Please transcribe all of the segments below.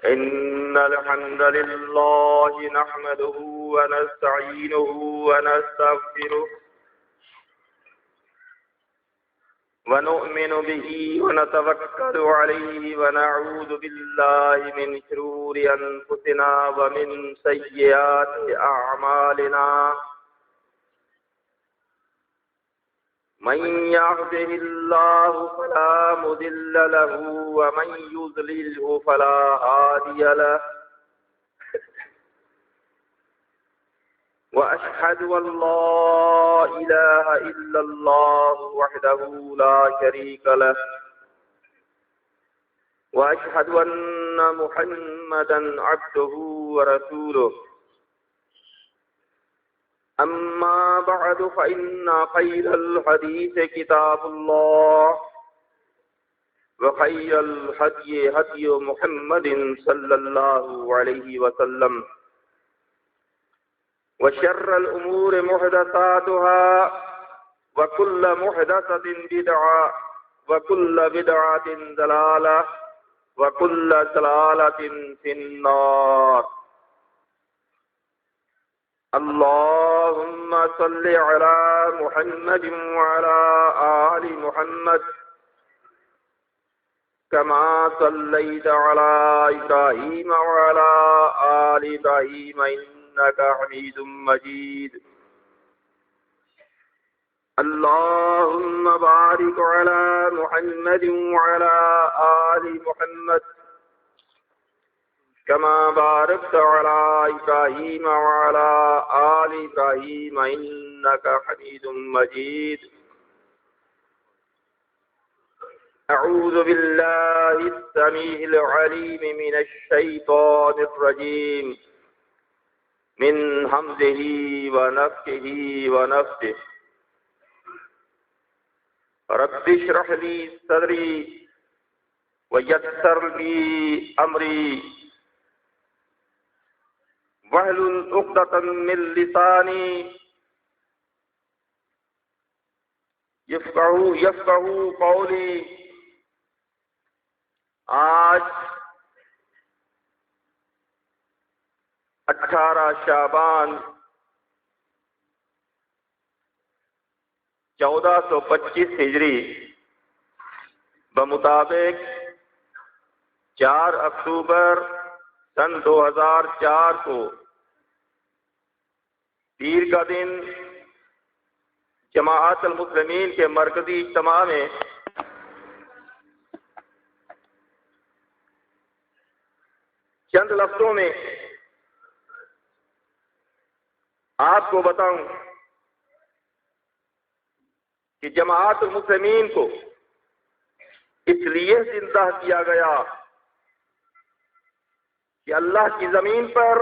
إن الحمد لله نحمده ونستعينه ونستغفره ونؤمن به ونتوكل عليه ونعوذ بالله من شرور أنفسنا ومن سيئات أعمالنا من يهده الله فلا مضل له ومن يضلله فلا هادي له وأشهد أن لا إله إلا الله وحده لا شريك له وأشهد أن محمدا عبده ورسوله أما بعد فإن خير الحديث كتاب الله وخير الهدي هدي محمد صلى الله عليه وسلم وشر الأمور محدثاتها وكل محدثة بدعة وكل بدعة ضلالة وكل ضلالة في النار اللهم صل على محمد وعلى آل محمد كما صليت على إبراهيم وعلى آل إبراهيم إنك حميد مجيد اللهم بارك على محمد وعلى آل محمد كما باركت على إبراهيم وعلى آل إبراهيم إنك حميد مجيد أعوذ بالله السميع العليم من الشيطان الرجيم من همزه ونفخه ونفثه رب اشرح لي صدري ويسر لي أمري واحلل عقدة من لساني يفقهوا قولي آج 18 شعبان 1425 ہجری بمطابق 4 اکتوبر سن 2004 کو پیر کا دن جماعت المسلمین کے مرکزی اجتماع میں چند لفظوں میں آپ کو بتاؤں کہ جماعت المسلمین کو اس لیے زندہ کیا گیا کہ اللہ کی زمین پر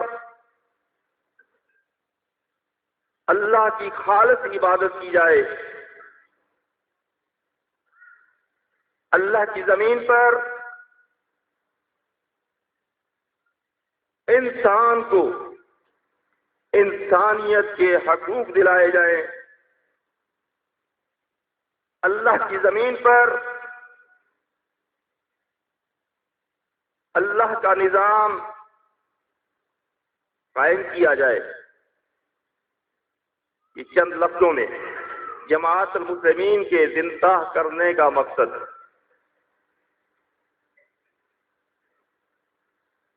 اللہ کی خالص عبادت کی جائے، اللہ کی زمین پر انسان کو انسانیت کے حقوق دلائے جائیں، اللہ کی زمین پر اللہ کا نظام قائم کیا جائے۔ یہ چند لفظوں میں جماعت المسلمین کے زندہ کرنے کا مقصد،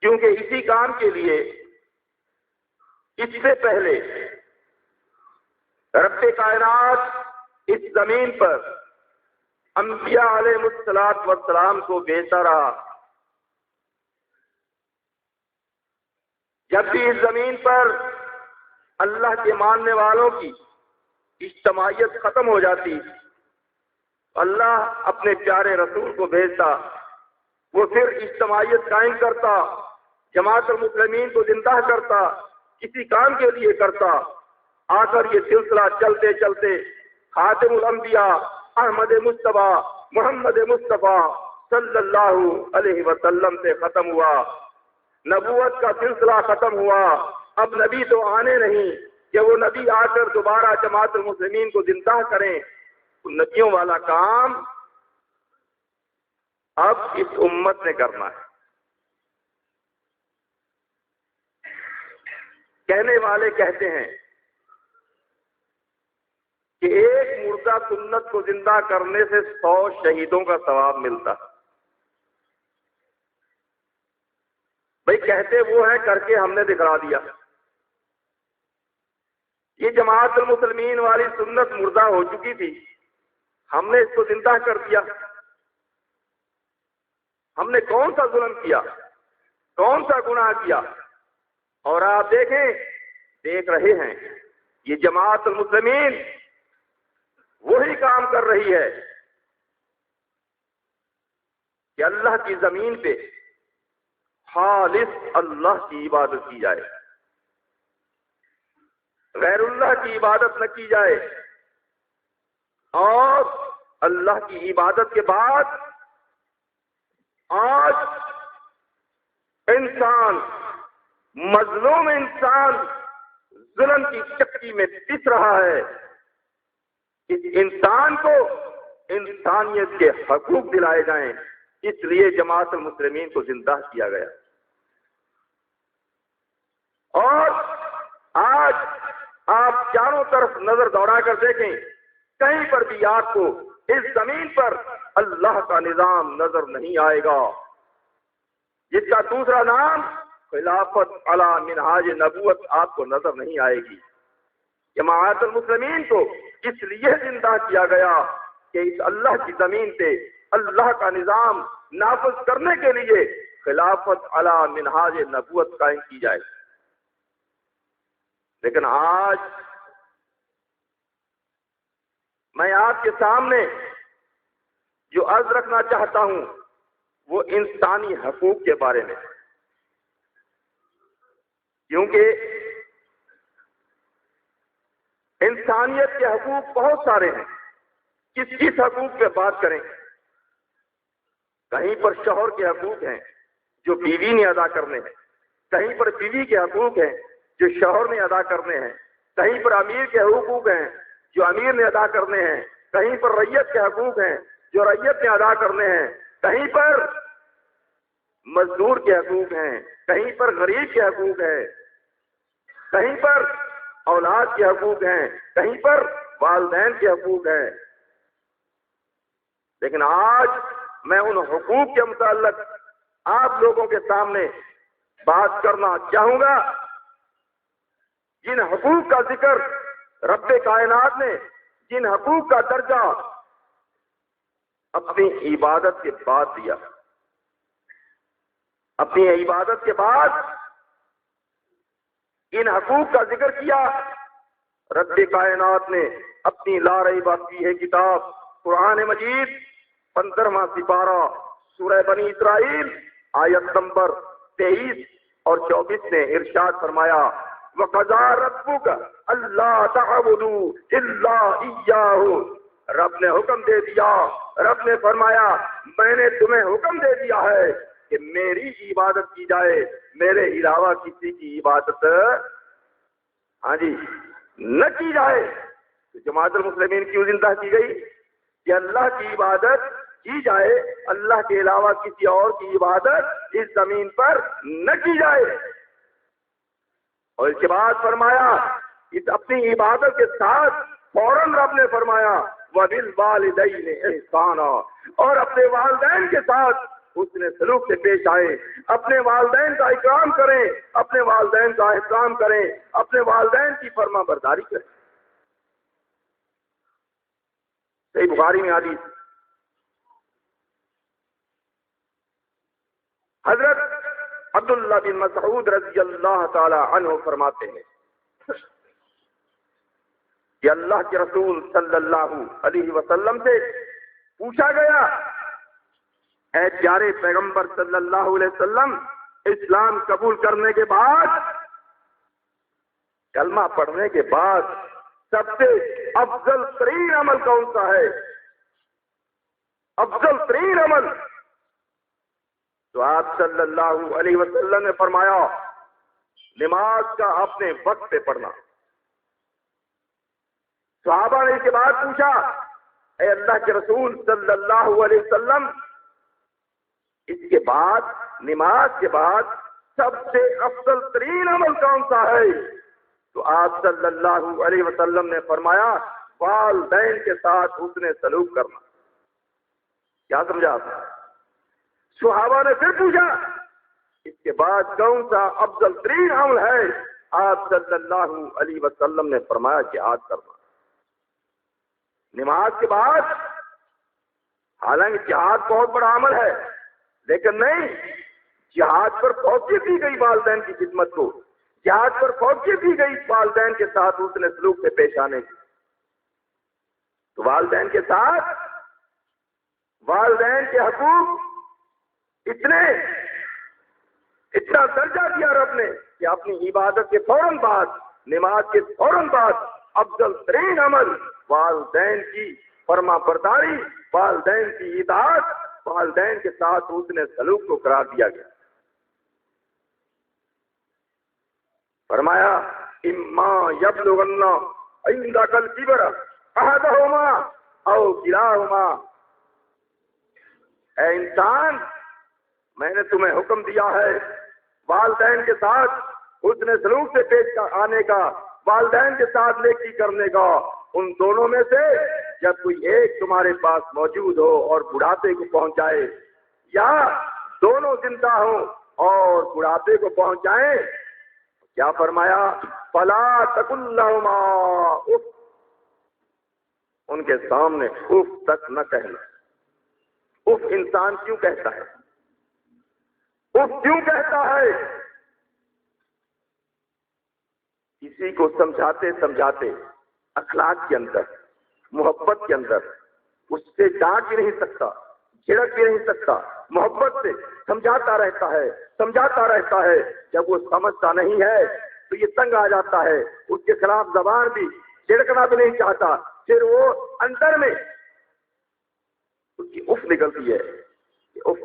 کیونکہ اسی کام کے لیے اس سے پہلے رب کائنات اس زمین پر انبیاء علیہ السلام کو بھیجتا رہا۔ جب بھی اس زمین پر اللہ کے ماننے والوں کی اجتماعیت ختم ہو جاتی، اللہ اپنے پیارے رسول کو بھیجتا، وہ پھر اجتماعیت قائم کرتا، جماعت المسلمین کو زندہ کرتا، کسی کام کے لیے کرتا۔ آ کر یہ سلسلہ چلتے چلتے خاتم الانبیاء احمد مصطفیٰ محمد مصطفیٰ صلی اللہ علیہ وسلم سے ختم ہوا۔ نبوت کا سلسلہ ختم ہوا۔ اب نبی تو آنے نہیں کہ وہ نبی آ کر دوبارہ جماعت المسلمین کو زندہ کریں۔ نبیوں والا کام اب اس امت نے کرنا ہے۔ کہنے والے کہتے ہیں کہ ایک مردہ سنت کو زندہ کرنے سے 100 شہیدوں کا ثواب ملتا. بھئی کہتے وہ ہیں، کر کے ہم نے دکھا دیا. یہ جماعت المسلمین والی سنت مردہ ہو چکی تھی، ہم نے اس کو زندہ کر دیا. ہم نے کون سا ظلم کیا، کون سا گناہ کیا؟ اور آپ دیکھ رہے ہیں یہ جماعت المسلمین وہی کام کر رہی ہے کہ اللہ کی زمین پہ خالص اللہ کی عبادت کی جائے، غیر اللہ کی عبادت نہ کی جائے. اور اللہ کی عبادت کے بعد آج انسان، مظلوم انسان ظلم کی چکی میں پس رہا ہے. اس انسان کو انسانیت کے حقوق دلائے جائیں، اس لیے جماعت المسلمین کو زندہ کیا گیا. اور آج آپ چاروں طرف نظر دوڑا کر دیکھیں، کہیں پر بھی آپ کو اس زمین پر اللہ کا نظام نظر نہیں آئے گا، جس کا دوسرا نام خلافت علی منہاج نبوت آپ کو نظر نہیں آئے گی. جماعت المسلمین کو اس لیے زندہ کیا گیا کہ اس اللہ کی زمین پہ اللہ کا نظام نافذ کرنے کے لیے خلافت علی منہاج نبوت قائم کی جائے. لیکن آج میں آپ کے سامنے جو عرض رکھنا چاہتا ہوں وہ انسانی حقوق کے بارے میں، کیونکہ انسانیت کے حقوق بہت سارے ہیں. کس حقوق پہ بات کریں؟ کہیں پر شوہر کے حقوق ہیں جو بیوی نے ادا کرنے ہیں، کہیں پر بیوی کے حقوق ہیں جو شوہر نے ادا کرنے ہیں، کہیں پر امیر کے حقوق ہیں جو امیر نے ادا کرنے ہیں، کہیں پر ریت کے حقوق ہیں جو ریت نے ادا کرنے ہیں، کہیں پر مزدور کے حقوق ہیں، کہیں پر غریب کے حقوق ہیں، کہیں پر اولاد کے حقوق ہیں، کہیں پر والدین کے حقوق ہیں. لیکن آج میں ان حقوق کے متعلق آپ لوگوں کے سامنے بات کرنا چاہوں گا جن حقوق کا ذکر رب کائنات نے، جن حقوق کا درجہ اپنی عبادت کے بعد دیا. اپنی عبادت کے بعد ان حقوق کا ذکر کیا. رب کائنات نے اپنی لا ریب فیہ کتاب قرآن مجید 15واں سپارہ سورہ بنی اسرائیل آیت نمبر 23 اور 24 نے ارشاد فرمایا وَقَضَىٰ رَبُّكَ أَلَّا تَعْبُدُوا إِلَّا إِيَّاهُ. رب نے حکم دے دیا، رب نے فرمایا میں نے تمہیں حکم دے دیا ہے کہ میری عبادت کی جائے، میرے علاوہ کسی کی عبادت نہ کی جائے. تو جماعت المسلمین کیوں زندہ کی گئی؟ کہ اللہ کی عبادت کی جائے، اللہ کے علاوہ کسی اور کی عبادت اس زمین پر نہ کی جائے. اور اس کے بعد فرمایا اس اپنی عبادت کے ساتھ فوراً رب نے فرمایا وَبِالْوَالِدَيْنِ إِحْسَانًا، اور اپنے والدین کے ساتھ حسن سلوک سے پیش آئیں، اپنے والدین کا اکرام کریں، اپنے والدین کا احترام کریں، اپنے والدین کی فرما برداری کریں. صحیح بخاری میں حدیث حضرت عبداللہ بن مسعود رضی اللہ تعالی عنہ فرماتے ہیں کہ اللہ کے رسول صلی اللہ علیہ وسلم سے پوچھا گیا اے پیارے پیغمبر صلی اللہ علیہ وسلم، اسلام قبول کرنے کے بعد، کلمہ پڑھنے کے بعد سب سے افضل ترین عمل کون سا ہے؟ افضل ترین عمل؟ تو آپ صلی اللہ علیہ وسلم نے فرمایا نماز کا اپنے وقت پہ پڑھنا. صحابہ نے اس کے بعد پوچھا اے اللہ کے رسول صلی اللہ علیہ وسلم، اس کے بعد، نماز کے بعد سب سے افضل ترین عمل کون سا ہے؟ تو آپ صلی اللہ علیہ وسلم نے فرمایا والدین کے ساتھ حسن سلوک کرنا۔ کیا سمجھا آپ نے؟ صحابہ نے پھر پوچھا اس کے بعد کون سا افضل ترین عمل ہے؟ آپ صلی اللہ علیہ وسلم نے فرمایا جہاد کرنا۔ نماز کے بعد حالانکہ جہاد بہت بڑا عمل ہے، لیکن نہیں، جہاد پر توجہ دی گئی والدین کی خدمت کو، جہاد پر توجہ دی گئی والدین کے ساتھ حسن سلوک سے پیش آنے کی۔ تو والدین کے ساتھ والدین کے حقوق اتنا درجہ دیا رب نے کہ اپنی عبادت کے فوراً بعد، نماز کے فوراً بعد افضل ترین عمل والدین کی فرما برداری، والدین کی اطاعت، والدین کے ساتھ حسن سلوک کو قرار دیا گیا۔ فرمایا اما یبلغن عندک الکبر احدہما او کلاہما، اے انسان میں نے تمہیں حکم دیا ہے والدین کے ساتھ حسن سلوک سے پیش آنے کا، والدین کے ساتھ نیکی کرنے کا۔ ان دونوں میں سے جب کوئی ایک تمہارے پاس موجود ہو اور بڑھاپے کو پہنچ جائے، یا دونوں زندہ ہوں اور بڑھاپے کو پہنچ جائیں، کیا فرمایا فلا تقل لہما اف، ان کے سامنے اف تک نہ کہنا۔ اف انسان کیوں کہتا ہے؟ اف کیوں کہتا ہے؟ کسی کو سمجھاتے سمجھاتے اخلاق کے اندر، محبت کے اندر اس سے ڈانٹ بھی نہیں سکتا، جھڑک بھی نہیں سکتا، محبت سے سمجھاتا رہتا ہے۔ جب وہ سمجھتا نہیں ہے تو یہ تنگ آ جاتا ہے، اس کے خلاف زبان بھی جھڑکنا بھی نہیں چاہتا، پھر وہ اندر میں اس کی اف نکلتی ہے کہ اف،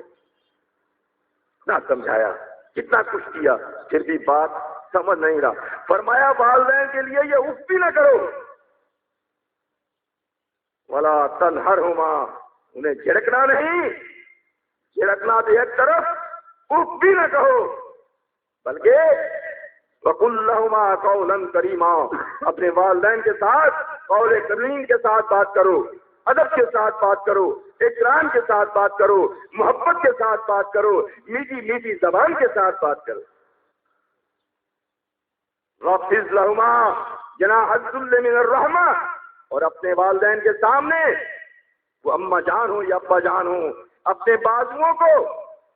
کتنا سمجھایا، کتنا کچھ کیا، پھر بھی بات سمجھ نہیں رہا۔ فرمایا والدین کے لیے یہ اف بھی نہ کرو، ولا تنہرہما، انہیں جھڑکنا نہیں، جھڑکنا تو ایک طرف، اف بھی نہ کہو، بلکہ وَقُلْ لَهُمَا قَوْلًا كَرِيمًا، اپنے والدین کے ساتھ قول کریم کے ساتھ بات کرو، ادب کے ساتھ بات کرو، اکرام کے ساتھ بات کرو، محبت کے ساتھ بات کرو، میٹھی میٹھی زبان کے ساتھ بات کرو۔ وَخْفِضْ لَهُمَا جَنَاحَ الذُّلِّ مِنَ الرَّحْمَةِ، اور اپنے والدین کے سامنے، وہ اماں جان ہوں یا ابا جان ہوں، اپنے بازوؤں کو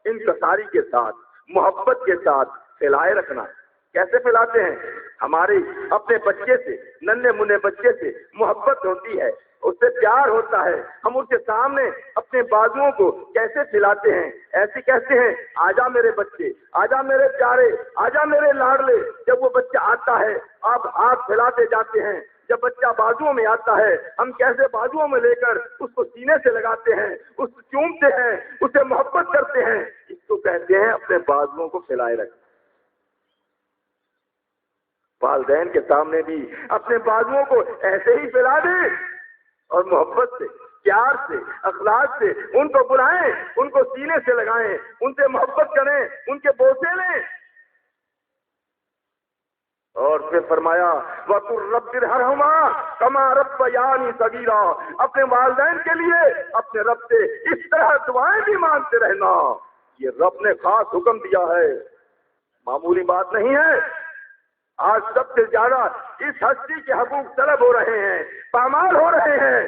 انکساری کے ساتھ، محبت کے ساتھ پھیلائے رکھنا۔ کیسے پھیلاتے ہیں؟ ہماری اپنے بچے سے، ننھے منھے بچے سے محبت ہوتی ہے، اس سے پیار ہوتا ہے، ہم اس کے سامنے اپنے بازوؤں کو کیسے پھیلاتے ہیں؟ ایسے کہتے ہیں آجا میرے بچے، آجا میرے پیارے، آجا میرے لاڈلے۔ جب وہ بچہ آتا ہے آپ ہاتھ پھیلاتے جاتے ہیں، جب بچہ بازوؤں میں آتا ہے ہم کیسے بازوؤں میں لے کر اس کو سینے سے لگاتے ہیں، اس کو چومتے ہیں، اسے محبت کرتے ہیں، اس کو کہتے ہیں اپنے بازوؤں کو پھیلائے رکھنا۔ والدین کے سامنے بھی اپنے بازوؤں کو ایسے ہی پھیلا دیں اور محبت سے، پیار سے، اخلاق سے ان کو بلائیں، ان کو سینے سے لگائیں، ان سے محبت کریں، ان کے بوسے لیں۔ اور پھر فرمایا وَقُلْ رَبِّ ارْحَمْهُمَا كَمَا رَبَّيَانِي صَغِيرًا، اپنے والدین کے لیے اپنے رب سے اس طرح دعائیں بھی مانگتے رہنا۔ یہ رب نے خاص حکم دیا ہے، معمولی بات نہیں ہے۔ آج سب سے زیادہ اس ہستی کے حقوق طلب ہو رہے ہیں، پامال ہو رہے ہیں۔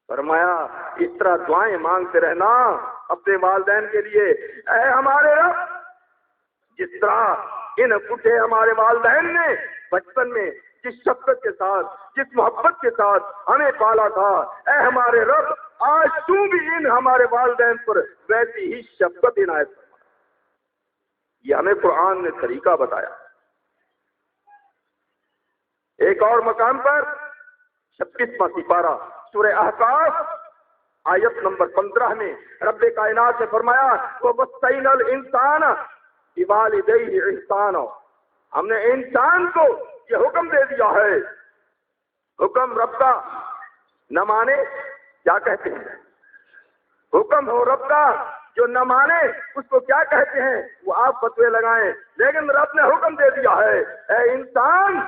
فرمایا اس طرح دعائیں مانگتے رہنا اپنے والدین کے لیے۔ اے ہمارے رب، جس طرح ان پٹھے ہمارے والدین نے بچپن میں جس شفقت کے ساتھ، جس محبت کے ساتھ ہمیں پالا تھا، اے ہمارے رب آج تو بھی ان ہمارے والدین پر ویسی ہی شفقت عنایت فرما۔ یہ ہمیں قرآن نے طریقہ بتایا۔ ایک اور مقام پر 26واں سپارہ سورہ احقاف آیت نمبر 15 میں رب کائنات نے فرمایا وَوَصَّيْنَا الْإِنسَانَ بِوَالِدَيْهِ إِحْسَانًا، ہم نے انسان کو یہ حکم دے دیا ہے۔ حکم رب کا نہ مانے کیا کہتے ہیں؟ حکم ہو رب کا جو نہ مانے اس کو کیا کہتے ہیں وہ آپ فتوے لگائیں، لیکن رب نے حکم دے دیا ہے اے انسان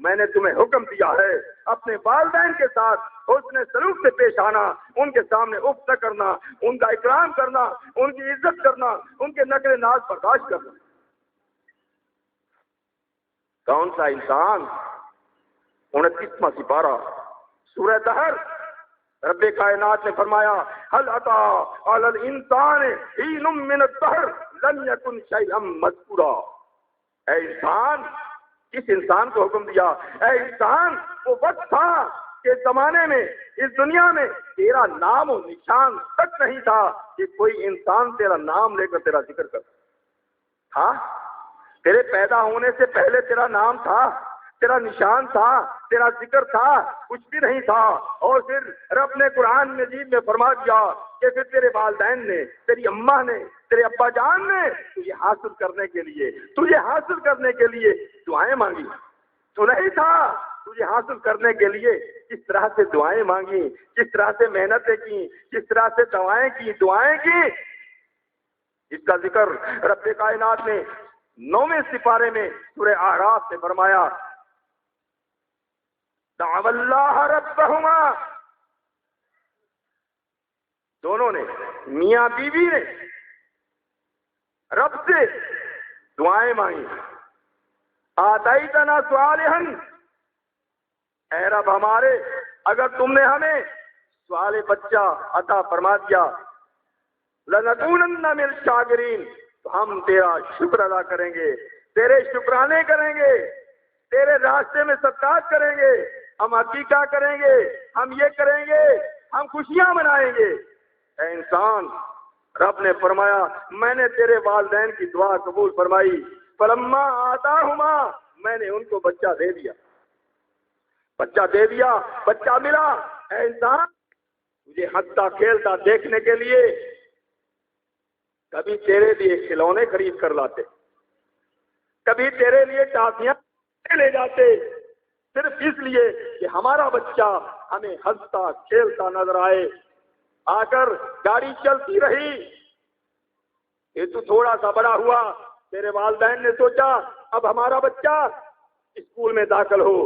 میں نے تمہیں حکم دیا ہے اپنے والدین کے ساتھ حسن سلوک سے پیش آنا، ان کے سامنے اف نہ کرنا، ان کا اکرام کرنا، ان کی عزت کرنا، ان کے نقل ناز برداشت کرنا۔ کون سا انسان؟ 29واں سپارہ سورہ دہر، رب کائنات نے فرمایا هل اتى على الانسان حين من الدهر لم يكن شيئا مذكورا۔ اے انسان، کس انسان کو حکم دیا؟ اے انسان، وہ وقت تھا کہ زمانے میں اس دنیا میں تیرا نام و نشان تک نہیں تھا کہ کوئی انسان تیرا نام لے کر تیرا ذکر کرتا تھا۔ تیرے پیدا ہونے سے پہلے تیرا نام تھا، تیرا نشان تھا، تیرا ذکر تھا، کچھ بھی نہیں تھا۔ اور پھر رب نے قرآن مجید میں فرما دیا کہ پھر تیرے والدین نے، تیری اماں نے، تیرے ابا جان نے تجھے حاصل کرنے کے لیے دعائیں مانگی۔ تو نہیں تھا، تجھے حاصل کرنے کے لیے کس طرح سے دعائیں مانگی، کس طرح سے محنتیں کی، کس طرح سے دعائیں کی۔ اس کا ذکر رب کائنات نے 9ویں سپارے میں سورہ اعراف میں فرمایا دعوا اللہ ربہما، دونوں نے، میاں بیوی نے رب سے دعائیں مانگی۔ آتیتنا صالحا، اے رب ہمارے اگر تم نے ہمیں صالح بچہ عطا فرما دیا، لنکونن من الشاکرین، تو ہم تیرا شکر ادا کریں گے، تیرے شکرانے کریں گے، تیرے راستے میں صدقات کریں گے، ہم عقیقہ کریں گے، ہم یہ کریں گے، ہم خوشیاں منائیں گے۔ اے انسان، رب نے فرمایا میں نے تیرے والدین کی دعا قبول فرمائی، فلما آتاہما، میں نے ان کو بچہ دے دیا، بچہ ملا۔ اے انسان، تجھے ہنستا کھیلتا دیکھنے کے لیے کبھی تیرے لیے کھلونے خرید کر لاتے، کبھی تیرے لیے ٹافیاں لے جاتے، صرف اس لیے کہ ہمارا بچہ ہمیں ہنستا کھیلتا نظر آئے۔ آ کر گاڑی چلتی رہی، یہ تو تھوڑا سا بڑا ہوا، تیرے والدین نے سوچا اب ہمارا بچہ اسکول میں داخل ہو،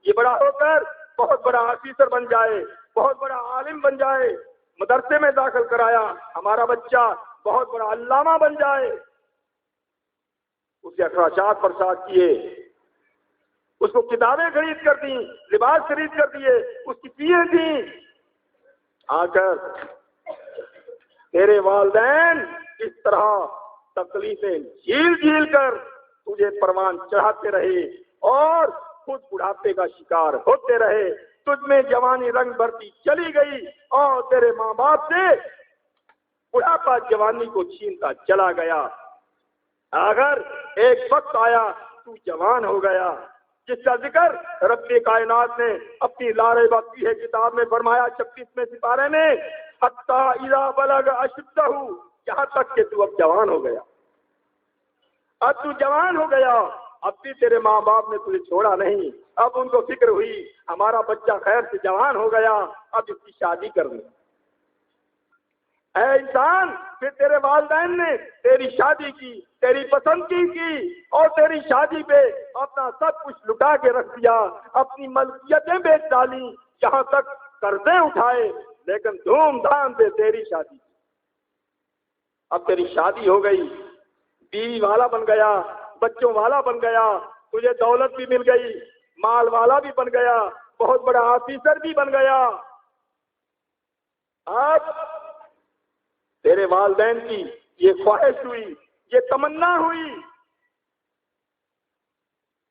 یہ بڑا ہو کر بہت بڑا آفیسر بن جائے، بہت بڑا عالم بن جائے، مدرسے میں داخل کرایا، ہمارا بچہ بہت بڑا علامہ بن جائے۔ اسے اخراجات برسات کیے، اس کو کتابیں خرید کر دیں، لباس خرید کر دیے، اس کی فیسیں دیں۔ آ کر تیرے والدین اس طرح تکلیفیں جھیل کر تجھے پروان چڑھاتے رہے اور خود بڑھاپے کا شکار ہوتے رہے، تجھ میں جوانی رنگ بھرتی چلی گئی اور تیرے ماں باپ سے بڑھاپا جوانی کو چھینتا چلا گیا۔ اگر ایک وقت آیا تو جوان ہو گیا، جس کا ذکر رب کائنات نے اپنی لا ریب فیہ کتاب میں فرمایا 36ویں سپارے میں، حتی اذا بلغ اشدہ، یہاں تک کہ تو اب جوان ہو گیا، اب تو جوان ہو گیا، اب بھی تیرے ماں باپ نے تجھے چھوڑا نہیں، اب ان کو فکر ہوئی ہمارا بچہ خیر سے جوان ہو گیا، اب اس کی شادی کرنی۔ اے انسان، پھر تیرے والدین نے تیری شادی کی، تیری پسندگی کی اور تیری شادی پہ اپنا سب کچھ لٹا کے رکھ دیا، اپنی ملکیتیں بیچ ڈالی، یہاں تک قرضے اٹھائے، لیکن دھوم دھام سے تیری شادی کی۔ اب تیری شادی ہو گئی، بیوی والا بن گیا، بچوں والا بن گیا، تجھے دولت بھی مل گئی، مال والا بھی بن گیا، بہت بڑا آفیسر بھی بن گیا۔ اب تیرے والدین کی یہ خواہش ہوئی، یہ تمنا ہوئی،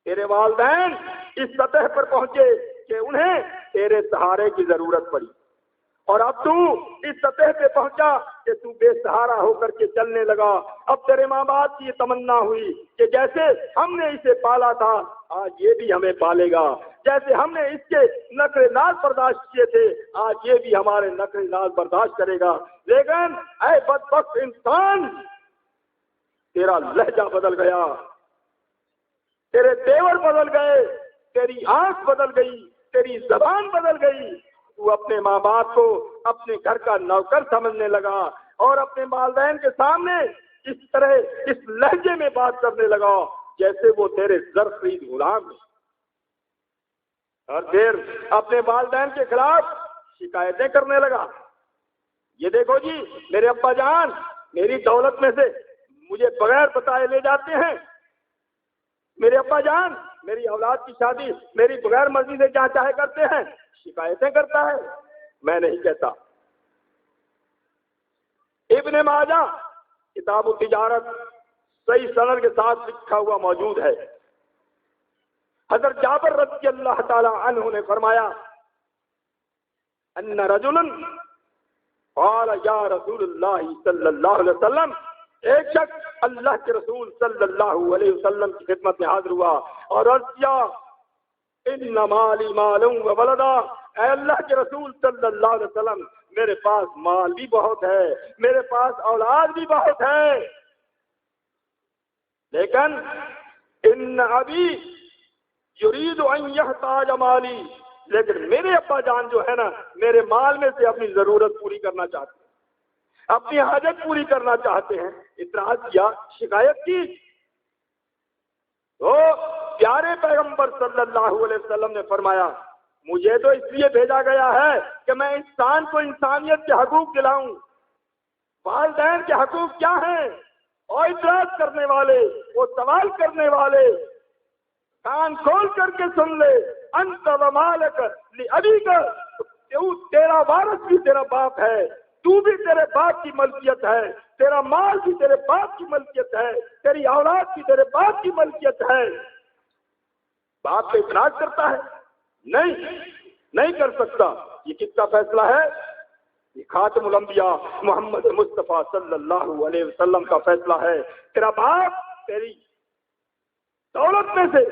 تیرے والدین اس سطح پر پہنچے کہ انہیں تیرے سہارے کی ضرورت پڑی، اور اب تو اس سطح پہ پہنچا کہ تو بے سہارا ہو کر کے چلنے لگا۔ اب تیرے ماں باپ کی یہ تمنا ہوئی کہ جیسے ہم نے اسے پالا تھا آج یہ بھی ہمیں پالے گا، جیسے ہم نے اس کے نخرے ناز برداشت کیے تھے آج یہ بھی ہمارے نخرے ناز برداشت کرے گا۔ لیکن اے بدبخت انسان، تیرا لہجہ بدل گیا، تیرے تیور بدل گئے، تیری آنکھ بدل گئی، تیری زبان بدل گئی، تو اپنے ماں باپ کو اپنے گھر کا نوکر سمجھنے لگا، اور اپنے والدین کے سامنے اس طرح اس لہجے میں بات کرنے لگا جیسے وہ تیرے زرخرید غلام ہیں، اور پھر اپنے والدین کے خلاف شکایتیں کرنے لگا۔ یہ دیکھو جی، میرے ابا جان میری دولت میں سے مجھے بغیر بتائے لے جاتے ہیں، میرے ابا جان میری اولاد کی شادی میری بغیر مرضی سے جہاں چاہے کرتے ہیں، شکایتیں کرتا ہے۔ میں نہیں کہتا۔ ابن ماجہ کتاب التجارت صحیح سند کے ساتھ لکھا ہوا موجود ہے، حضرت جابر رضی اللہ تعالی عنہ نے فرمایا ان رجلا قال یا رسول اللہ صلی اللہ علیہ وسلم، ایک شخص اللہ کے رسول صلی اللہ علیہ وسلم کی خدمت میں حاضر ہوا اور عرض کیا ان مالی مال و ولدا، اے اللہ کے رسول صلی اللہ علیہ وسلم میرے پاس مال بھی بہت ہے، میرے پاس اولاد بھی بہت ہے، لیکن ان ابی یرید ان یحتاج مالی، لیکن میرے ابا جان جو ہے نا میرے مال میں سے اپنی ضرورت پوری کرنا چاہتے ہیں، اپنی حاجت پوری کرنا چاہتے ہیں۔ اعتراض کیا، شکایت کی، تو پیارے پیغمبر صلی اللہ علیہ وسلم نے فرمایا مجھے تو اس لیے بھیجا گیا ہے کہ میں انسان کو انسانیت کے حقوق دلاؤں۔ والدین کے حقوق کیا ہیں؟ اور اعتراض کرنے والے، وہ سوال کرنے والے کان کھول کر کے سن لے، انت و مالک لابیک، تیرا وارث بھی تیرا باپ ہے، تو بھی تیرے باپ کی ملکیت ہے، تیرا مال بھی تیرے باپ کی ملکیت ہے، تیری اولاد بھی تیرے باپ کی ملکیت ہے۔ باپ پہ اعتراض کرتا ہے؟ نہیں کر سکتا۔ یہ کس کا فیصلہ ہے؟ یہ خاتم الانبیاء محمد مصطفیٰ صلی اللہ علیہ وسلم کا فیصلہ ہے۔ تیرا باپ تیری دولت میں سے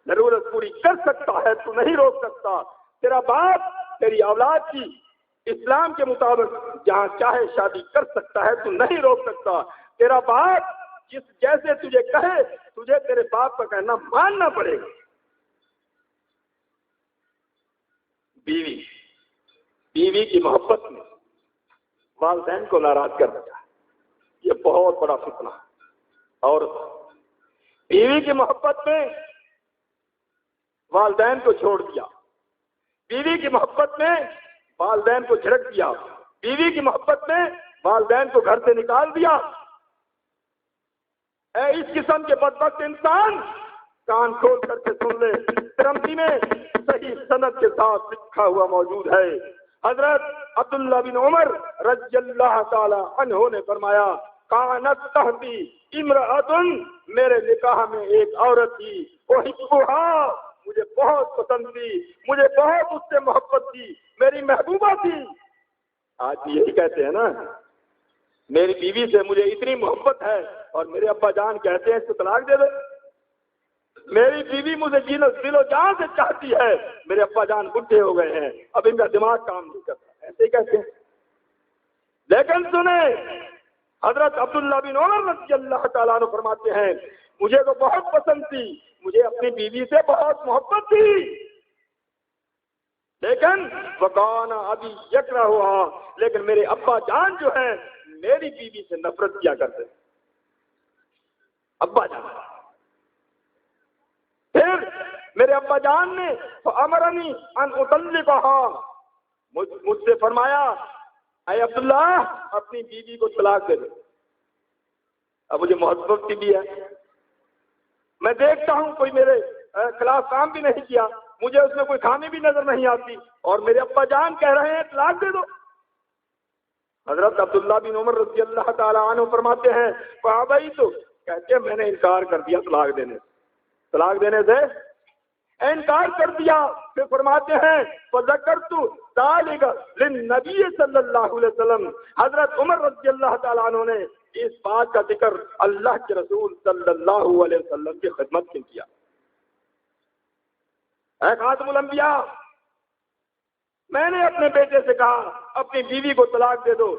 ضرورت پوری کر سکتا ہے، تو نہیں روک سکتا۔ تیرا باپ تیری اولاد کی اسلام کے مطابق جہاں چاہے شادی کر سکتا ہے، تو نہیں روک سکتا۔ تیرا باپ جیسے تجھے کہے تجھے تیرے باپ کا کہنا ماننا پڑے گا۔ بیوی کی محبت میں والدین کو ناراض کر دیا، یہ بہت بڑا فتنہ ہے۔ اور بیوی کی محبت میں والدین کو چھوڑ دیا، بیوی کی محبت میں والدین کو جھڑک دیا، بیوی کی محبت میں والدین کو گھر سے نکال دیا۔ اے اس قسم کے بدبخت انسان، کان کھول کر کے سن لے، ترمذی میں صحیح سند کے ساتھ لکھا ہوا موجود ہے۔ حضرت عبداللہ بن عمر رضی اللہ تعالی عنہ نے فرمایا کانت تحتی امرأۃ، میرے نکاح میں ایک عورت تھی، احبھا، مجھے بہت پسند تھی، مجھے بہت اس سے محبت تھی، میری محبوبہ تھی۔ آج بھی یہی کہتے ہیں نا، میری بیوی سے مجھے اتنی محبت ہے، اور میرے ابا جان کہتے ہیں اس کو طلاق دے دے۔ میری بیوی مجھے دل و جان سے چاہتی ہے، میرے ابا جان بڈھے ہو گئے ہیں، اب ان کا دماغ کام نہیں کرتا، ایسے ہی کہتے ہیں۔ لیکن سنیں، حضرت عبداللہ بن عمر رضی اللہ تعالیٰ عنہ فرماتے ہیں مجھے تو بہت پسند تھی، مجھے اپنی بیوی سے بہت محبت تھی، لیکن وکانا ابھی یکرہ ہوا، لیکن میرے ابا جان جو ہیں میری بیوی سے نفرت کیا کرتے ہیں۔ ابا جان، پھر میرے ابا جان نے فامرنی ان اطلقها، مجھ سے فرمایا اے عبداللہ اپنی بیوی کو طلاق دے دے۔ اب مجھے محبت کی بھی ہے، میں دیکھتا ہوں کوئی میرے خلاف کام بھی نہیں کیا، مجھے اس میں کوئی خامی بھی نظر نہیں آتی، اور میرے ابا جان کہہ رہے ہیں طلاق دے دو۔ حضرت عبداللہ بن عمر رضی اللہ تعالیٰ عنہ فرماتے ہیں فابیت، کہتے ہیں میں نے انکار کر دیا طلاق دینے سے انکار کر دیا۔ پھر فرماتے ہیں فذکرت ذلک للنبی صلی اللہ علیہ وسلم، حضرت عمر رضی اللہ تعالیٰ عنہ نے اس بات کا ذکر اللہ کے رسول صلی اللہ علیہ وسلم کی خدمت میں کیا۔ اے خاتم الانبیاء، میں نے اپنے بیٹے سے کہا اپنی بیوی کو طلاق دے دو،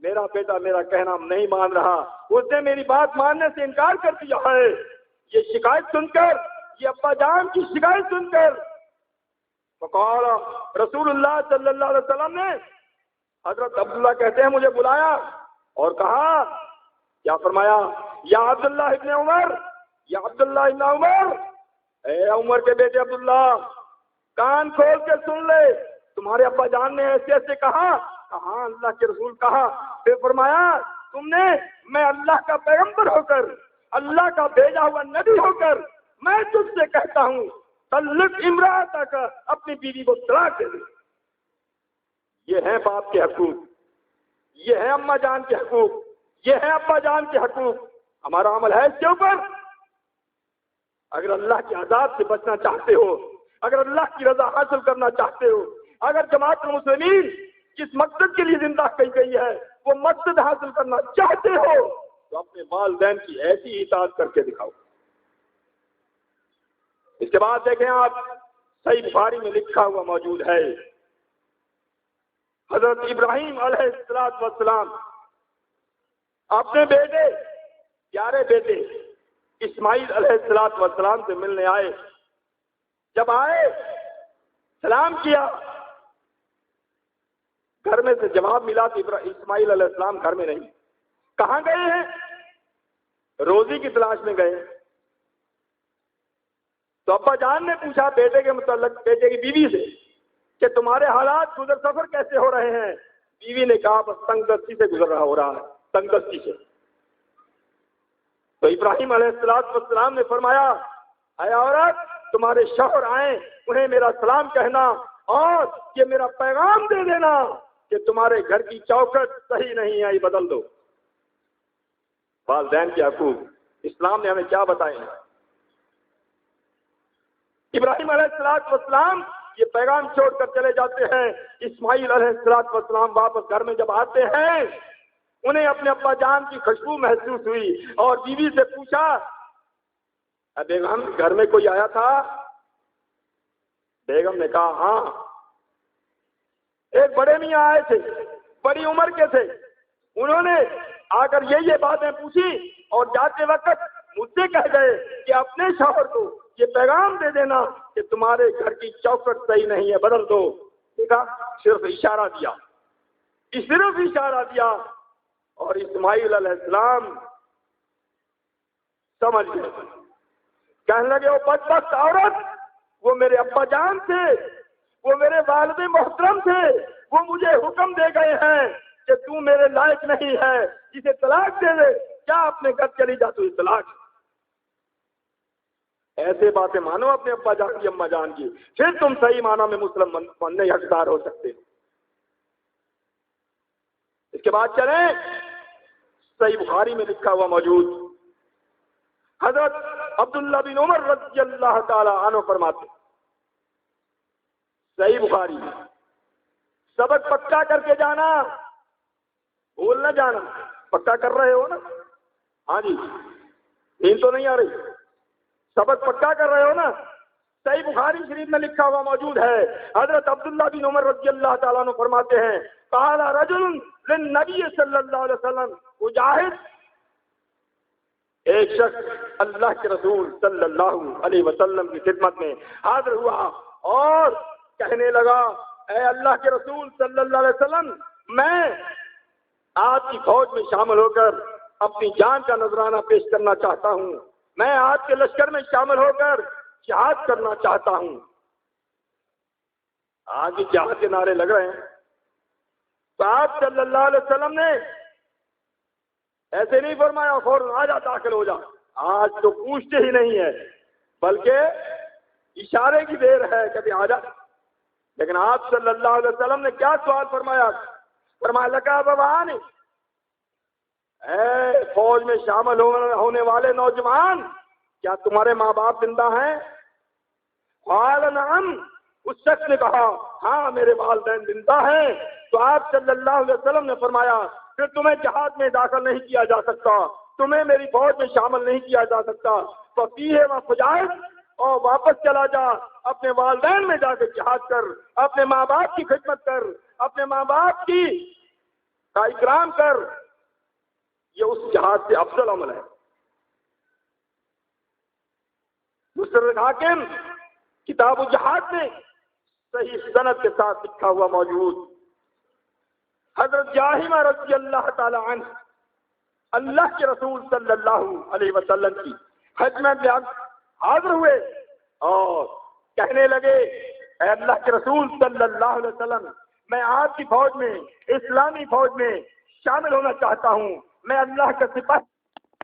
میرا بیٹا میرا کہنا نہیں مان رہا، اس نے میری بات ماننے سے انکار کر دیا ہے۔ یہ شکایت سن کر، یہ ابا جان کی شکایت سن کر فقال رسول اللہ صلی اللہ علیہ وسلم نے، حضرت عبداللہ کہتے ہیں مجھے بلایا اور کہا، کیا فرمایا؟ یا عبداللہ ابن عمر، یا عبداللہ ابن عمر، اے عمر کے بیٹے عبداللہ، کان کھول کے سن لے، تمہارے ابا جان نے ایسے ایسے کہا، ہاں اللہ کے رسول کہا۔ پھر فرمایا، تم نے، میں اللہ کا پیغمبر ہو کر، اللہ کا بھیجا ہوا نبی ہو کر، میں تجھ سے کہتا ہوں طلق امرأتک، اپنی بیوی کو طلاق دے دے۔ یہ ہیں باپ کے حقوق، یہ ہے اماں جان کے حقوق، یہ ہے ابا جان کے حقوق۔ ہمارا عمل ہے اس کے اوپر؟ اگر اللہ کے عذاب سے بچنا چاہتے ہو، اگر اللہ کی رضا حاصل کرنا چاہتے ہو، اگر جماعت المسلمین جس مقصد کے لیے زندہ کی گئی ہے وہ مقصد حاصل کرنا چاہتے ہو، تو اپنے والدین کی ایسی اطاعت کر کے دکھاؤ۔ اس کے بعد دیکھیں آپ، صحیح بخاری میں لکھا ہوا موجود ہے، حضرت ابراہیم علیہ السلام اپنے بیٹے، پیارے بیٹے اسماعیل علیہ السلام سے ملنے آئے۔ جب آئے، سلام کیا، گھر میں سے جواب ملا کہ اسماعیل علیہ السلام گھر میں نہیں۔ کہاں گئے ہیں؟ روزی کی تلاش میں گئے۔ تو ابا جان نے پوچھا بیٹے کے متعلق، بیٹے کی بیوی سے، کہ تمہارے حالات گزر سفر کیسے ہو رہے ہیں؟ بیوی نے کہا، بس تنگ دستی سے گزر رہا ہو رہا ہے، تنگ دستی سے۔ تو ابراہیم علیہ السلام نے فرمایا، اے عورت، تمہارے شوہر آئیں، انہیں میرا سلام کہنا اور یہ میرا پیغام دے دینا کہ تمہارے گھر کی چوکھٹ صحیح نہیں ہے، یہ بدل دو۔ والدین کے حقوق اسلام نے ہمیں کیا بتائے ہیں؟ ابراہیم علیہ السلام یہ پیغام چھوڑ کر چلے جاتے ہیں۔ اسماعیل علیہ السلام واپس گھر میں جب آتے ہیں، انہیں اپنے ابا جان کی خوشبو محسوس ہوئی اور بیوی سے پوچھا، بیگم گھر میں کوئی آیا تھا؟ بیگم نے کہا، ہاں، ایک بڑے میاں آئے تھے، بڑی عمر کے تھے، انہوں نے آ کر یہ باتیں پوچھی اور جاتے وقت مجھ سے کہہ گئے کہ اپنے شوہر کو یہ پیغام دے دینا کہ تمہارے گھر کی چوکھٹ صحیح نہیں ہے، بدل دو۔ دیکھا، صرف اشارہ دیا، صرف اشارہ دیا، اور اسماعیل علیہ السلام سمجھ گئے۔ کہنے لگے، وہ بدبخت عورت، وہ میرے ابا جان تھے، وہ میرے والد محترم تھے، وہ مجھے حکم دے گئے ہیں کہ تو میرے لائق نہیں ہے، اسے طلاق دے دے، کیا اپنے گھر چلی جا تو طلاق۔ ایسے باتیں مانو اپنے ابا جان کی، اماں جان کی، پھر تم صحیح معنی میں مسلم بننے حقدار ہو سکتے ہو۔ اس کے بعد چلیں، صحیح بخاری میں لکھا ہوا موجود، حضرت عبداللہ بن عمر رضی اللہ تعالی عنہ فرماتے، صحیح بخاری، سبق پکا کر کے جانا، بھول نہ جانا۔ پکا کر رہے ہو نا؟ ہاں جی، نیند تو نہیں آ رہی؟ سبق پکا کر رہے ہو نا؟ صحیح بخاری شریف میں لکھا ہوا موجود ہے، حضرت عبداللہ بن عمر رضی اللہ تعالیٰ عنہ فرماتے ہیں، قال رجل للنبی صلی اللہ علیہ وسلم اجاہد، ایک شخص اللہ کے رسول صلی اللہ علیہ وسلم کی خدمت میں حاضر ہوا اور کہنے لگا، اے اللہ کے رسول صلی اللہ علیہ وسلم، میں آپ کی فوج میں شامل ہو کر اپنی جان کا نذرانہ پیش کرنا چاہتا ہوں، میں آپ کے لشکر میں شامل ہو کر جہاد کرنا چاہتا ہوں۔ آج بھی جہاد کے نعرے لگ رہے ہیں، تو آپ صلی اللہ علیہ وسلم نے ایسے نہیں فرمایا فوراً آ جا، داخل ہو جا۔ آج تو پوچھتے ہی نہیں ہے، بلکہ اشارے کی دیر ہے، کبھی آ جا۔ لیکن آپ صلی اللہ علیہ وسلم نے کیا سوال فرمایا؟ فرمایا، لکا بوانی، اے فوج میں شامل ہونے والے نوجوان، کیا تمہارے ماں باپ زندہ ہیں؟ قال نعم، اس شخص نے کہا، ہاں میرے والدین زندہ ہیں۔ تو آپ صلی اللہ علیہ وسلم نے فرمایا، پھر تمہیں جہاد میں داخل نہیں کیا جا سکتا، تمہیں میری فوج میں شامل نہیں کیا جا سکتا، ففیہ وفجاہد، اور واپس چلا جا، اپنے والدین میں جا کے جہاد کر، اپنے ماں باپ کی خدمت کر، اپنے ماں باپ کی کا اکرام کر، یہ اس جہاد سے افضل عمل ہے۔ مستدرک حاکم کتاب الجہاد میں صحیح سند کے ساتھ لکھا ہوا موجود، حضرت جاہمہ رضی اللہ تعالی عنہ اللہ کے رسول صلی اللہ علیہ وسلم کی خدمت میں حاضر ہوئے اور کہنے لگے اے اللہ کے رسول صلی اللہ علیہ وسلم، میں آپ کی فوج میں، اسلامی فوج میں شامل ہونا چاہتا ہوں، میں اللہ کا سپاہی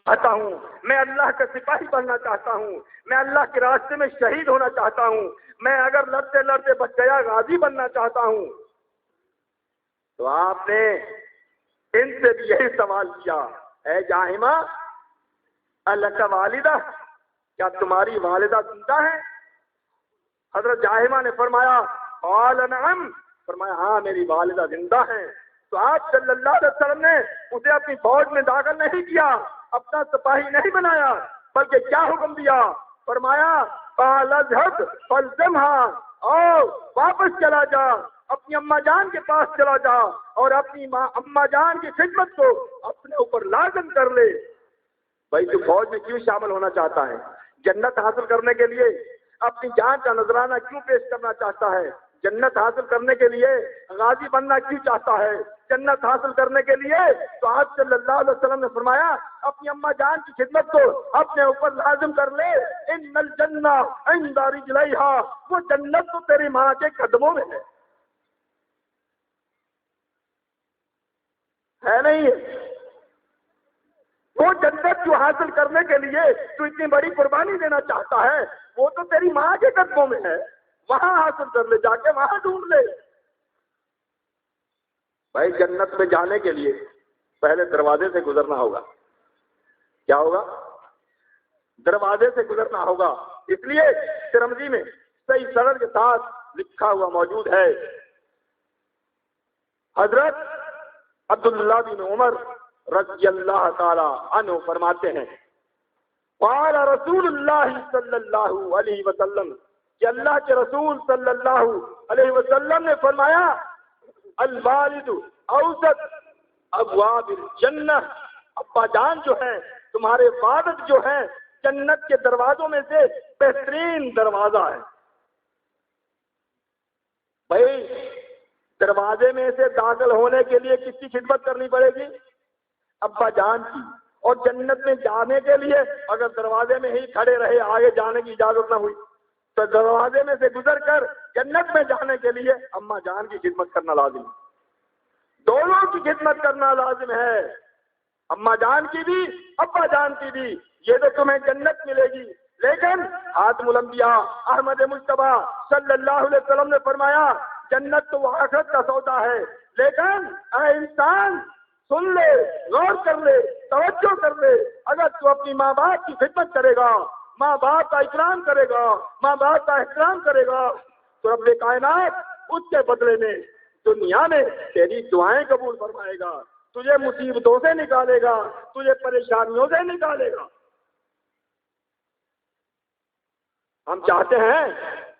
چاہتا ہوں، میں اللہ کا سپاہی بننا چاہتا ہوں، میں اللہ کے راستے میں شہید ہونا چاہتا ہوں، میں اگر لڑتے لڑتے بچ گیا غازی بننا چاہتا ہوں۔ تو آپ نے ان سے بھی یہی سوال کیا، اے جاہمہ الک والدہ، کیا تمہاری والدہ زندہ ہے؟ حضرت جاہمہ نے فرمایا قال نعم، فرمایا ہاں میری والدہ زندہ ہیں۔ تو آپ صلی اللہ علیہ وسلم نے اسے اپنی فوج میں داخل نہیں کیا، اپنا سپاہی نہیں بنایا، بلکہ کیا حکم دیا؟ فرمایا قال اذهب فالزمها، اور واپس چلا جا، اپنی اماں جان کے پاس چلا جا اور اپنی اماں جان کی خدمت کو اپنے اوپر لازم کر لے۔ بھائی تو فوج میں کیوں شامل ہونا چاہتا ہے؟ جنت حاصل کرنے کے لیے اپنی جان کا نذرانہ کیوں پیش کرنا چاہتا ہے؟ جنت حاصل کرنے کے لیے غازی بننا کیوں چاہتا ہے؟ جنت حاصل کرنے کے لیے تو آپ صلی اللہ علیہ وسلم نے فرمایا اپنی اماں جان کی خدمت کو اپنے اوپر لازم کر لے۔ ان الجنہ عند رجلیہا، وہ جنت تو تیری ماں کے قدموں میں ہے نہیں ہے؟ وہ جنت جو حاصل کرنے کے لیے تو اتنی بڑی قربانی دینا چاہتا ہے، وہ تو تیری ماں کے قدموں میں ہے، وہاں حاصل کر لے، جا کے وہاں ڈھونڈ لے۔ بھائی جنت میں جانے کے لیے پہلے دروازے سے گزرنا ہوگا۔ کیا ہوگا؟ دروازے سے گزرنا ہوگا۔ اس لیے ترمذی میں صحیح سند کے ساتھ لکھا ہوا موجود ہے، حضرت عبداللہ بن عمر رضی اللہ تعالی عنہ فرماتے ہیں قال رسول اللہ صلی اللہ علیہ وسلم، کہ اللہ کے رسول صلی اللہ علیہ وسلم نے فرمایا الوالد اوسط ابواب الجنہ، ابا جان جو ہیں، تمہارے والد جو ہیں، جنت کے دروازوں میں سے بہترین دروازہ ہے۔ بھائی دروازے میں سے داخل ہونے کے لیے کس کی خدمت کرنی پڑے گی؟ ابا جان کی۔ اور جنت میں جانے کے لیے اگر دروازے میں ہی کھڑے رہے، آگے جانے کی اجازت نہ ہوئی، تو دروازے میں سے گزر کر جنت میں جانے کے لیے اماں جان کی خدمت کرنا لازم ہے، دونوں کی خدمت کرنا لازم ہے، اماں جان کی بھی ابا جان کی بھی۔ یہ تو تمہیں جنت ملے گی، لیکن خاتم الانبیاء احمد مجتبیٰ صلی اللہ علیہ وسلم نے فرمایا جنت تو آخرت کا سودا ہے، لیکن اے انسان سن لے، غور کر لے، توجہ کر لے، اگر تو اپنی ماں باپ کی خدمت کرے گا، ماں باپ کا اکرام کرے گا، ماں باپ کا احترام کرے گا، تو رب کائنات اس کے بدلے میں دنیا میں تیری دعائیں قبول فرمائے گا، تجھے مصیبتوں سے نکالے گا، تجھے پریشانیوں سے نکالے گا۔ ہم چاہتے ہیں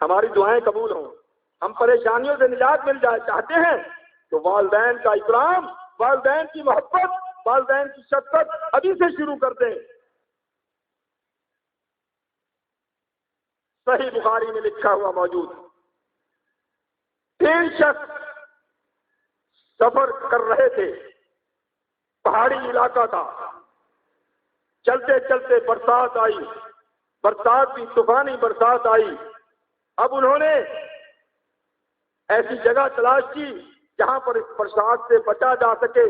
ہماری دعائیں قبول ہوں، ہم پریشانیوں سے نجات مل جائے، چاہتے ہیں تو والدین کا اکرام، والدین کی محبت، والدین کی شفقت ابھی سے شروع کر دیں۔ صحیح بخاری میں لکھا ہوا موجود، 3 شخص سفر کر رہے تھے، پہاڑی علاقہ تھا، چلتے چلتے برسات آئی، برسات بھی طوفانی برسات آئی۔ اب انہوں نے ایسی جگہ تلاش کی جہاں پر اس برسات سے بچا جا سکے۔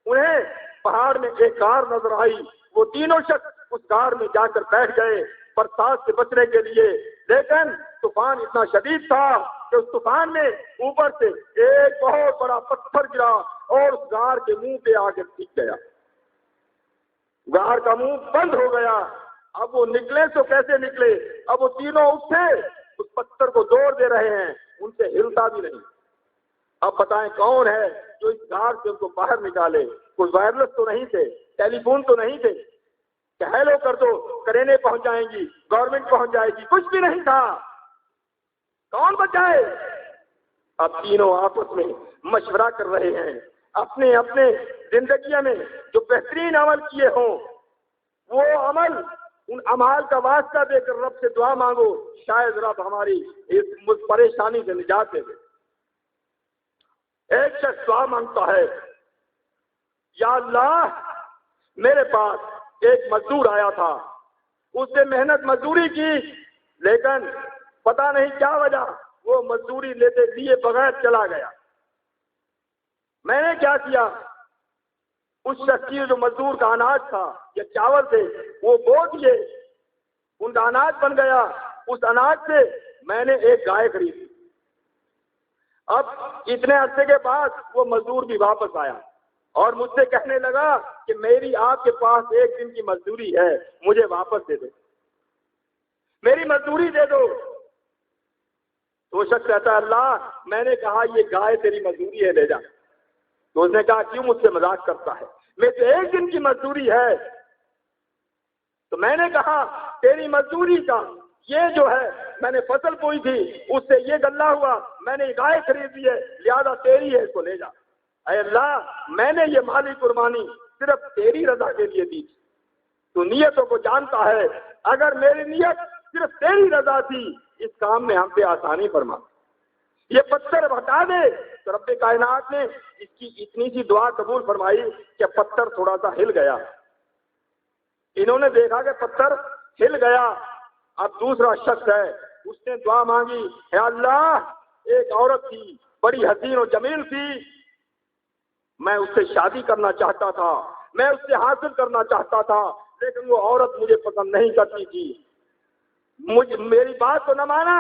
انہیں پہاڑ میں ایک غار نظر آئی، وہ تینوں شخص اس غار میں جا کر بیٹھ گئے برسات سے بچنے کے لیے، لیکن طوفان اتنا شدید تھا کہ اس طوفان میں اوپر سے ایک بہت بڑا پتھر گرا اور اس غار کے منہ پہ آ کے ٹک گیا، غار کا منہ بند ہو گیا۔ اب وہ نکلے تو کیسے نکلے؟ اب وہ تینوں اٹھے، اس پتھر کو دوڑ دے رہے ہیں، ان سے ہلتا بھی نہیں۔ اب بتائیں کون ہے جو اس غار سے ان کو باہر نکالے؟ کوئی وائرلیس تو نہیں تھے، ٹیلی فون تو نہیں تھے کہ ہیلو کر دو، کرینے پہنچ جائیں گی، گورنمنٹ پہنچ جائے گی، کچھ بھی نہیں تھا۔ کون بچائے؟ اب تینوں آپس میں مشورہ کر رہے ہیں، اپنے اپنے زندگی میں جو بہترین عمل کیے ہوں وہ عمل، ان اعمال کا واسطہ دے کر رب سے دعا مانگو، شاید رب ہماری اس پریشانی سے نجات دے دے۔ ایک شخص دعا مانگتا ہے، یا اللہ میرے پاس ایک مزدور آیا تھا، اس نے محنت مزدوری کی، لیکن پتہ نہیں کیا وجہ وہ مزدوری لیے بغیر چلا گیا۔ میں نے کیا کیا، اس شخص کی جو مزدور کا اناج تھا یا چاول تھے وہ بو دیے، ان کا اناج بن گیا۔ اس اناج سے میں نے ایک گائے خریدی۔ اب اتنے عرصے کے بعد وہ مزدور بھی واپس آیا اور مجھ سے کہنے لگا کہ میری آپ کے پاس ایک دن کی مزدوری ہے، مجھے واپس دے دو، میری مزدوری دے دو۔ تو شخص کہتا ہے اللہ میں نے کہا یہ گائے تیری مزدوری ہے، لے جا۔ تو اس نے کہا کیوں مجھ سے مذاق کرتا ہے، میں تو ایک دن کی مزدوری ہے۔ تو میں نے کہا تیری مزدوری کا یہ جو ہے میں نے فصل بوئی تھی اس سے یہ غلہ ہوا، میں نے گائے خرید لی ہے، لہذا تیری ہے، اس کو لے جا۔ اے اللہ میں نے یہ مالی قربانی صرف تیری رضا کے لیے دی، تو نیتوں کو جانتا ہے، اگر میری نیت صرف تیری رضا تھی اس کام میں ہم پہ آسانی فرما، یہ پتھر ہٹا دے۔ تو رب کائنات نے اس کی اتنی سی دعا قبول فرمائی کہ پتھر تھوڑا سا ہل گیا۔ انہوں نے دیکھا کہ پتھر ہل گیا۔ اب دوسرا شخص ہے، اس نے دعا مانگی، اے اللہ ایک عورت تھی بڑی حسین و جمیل تھی، میں اس سے شادی کرنا چاہتا تھا، میں اس سے حاصل کرنا چاہتا تھا، لیکن وہ عورت مجھے پسند نہیں کرتی تھی، میری بات تو نہ مانا۔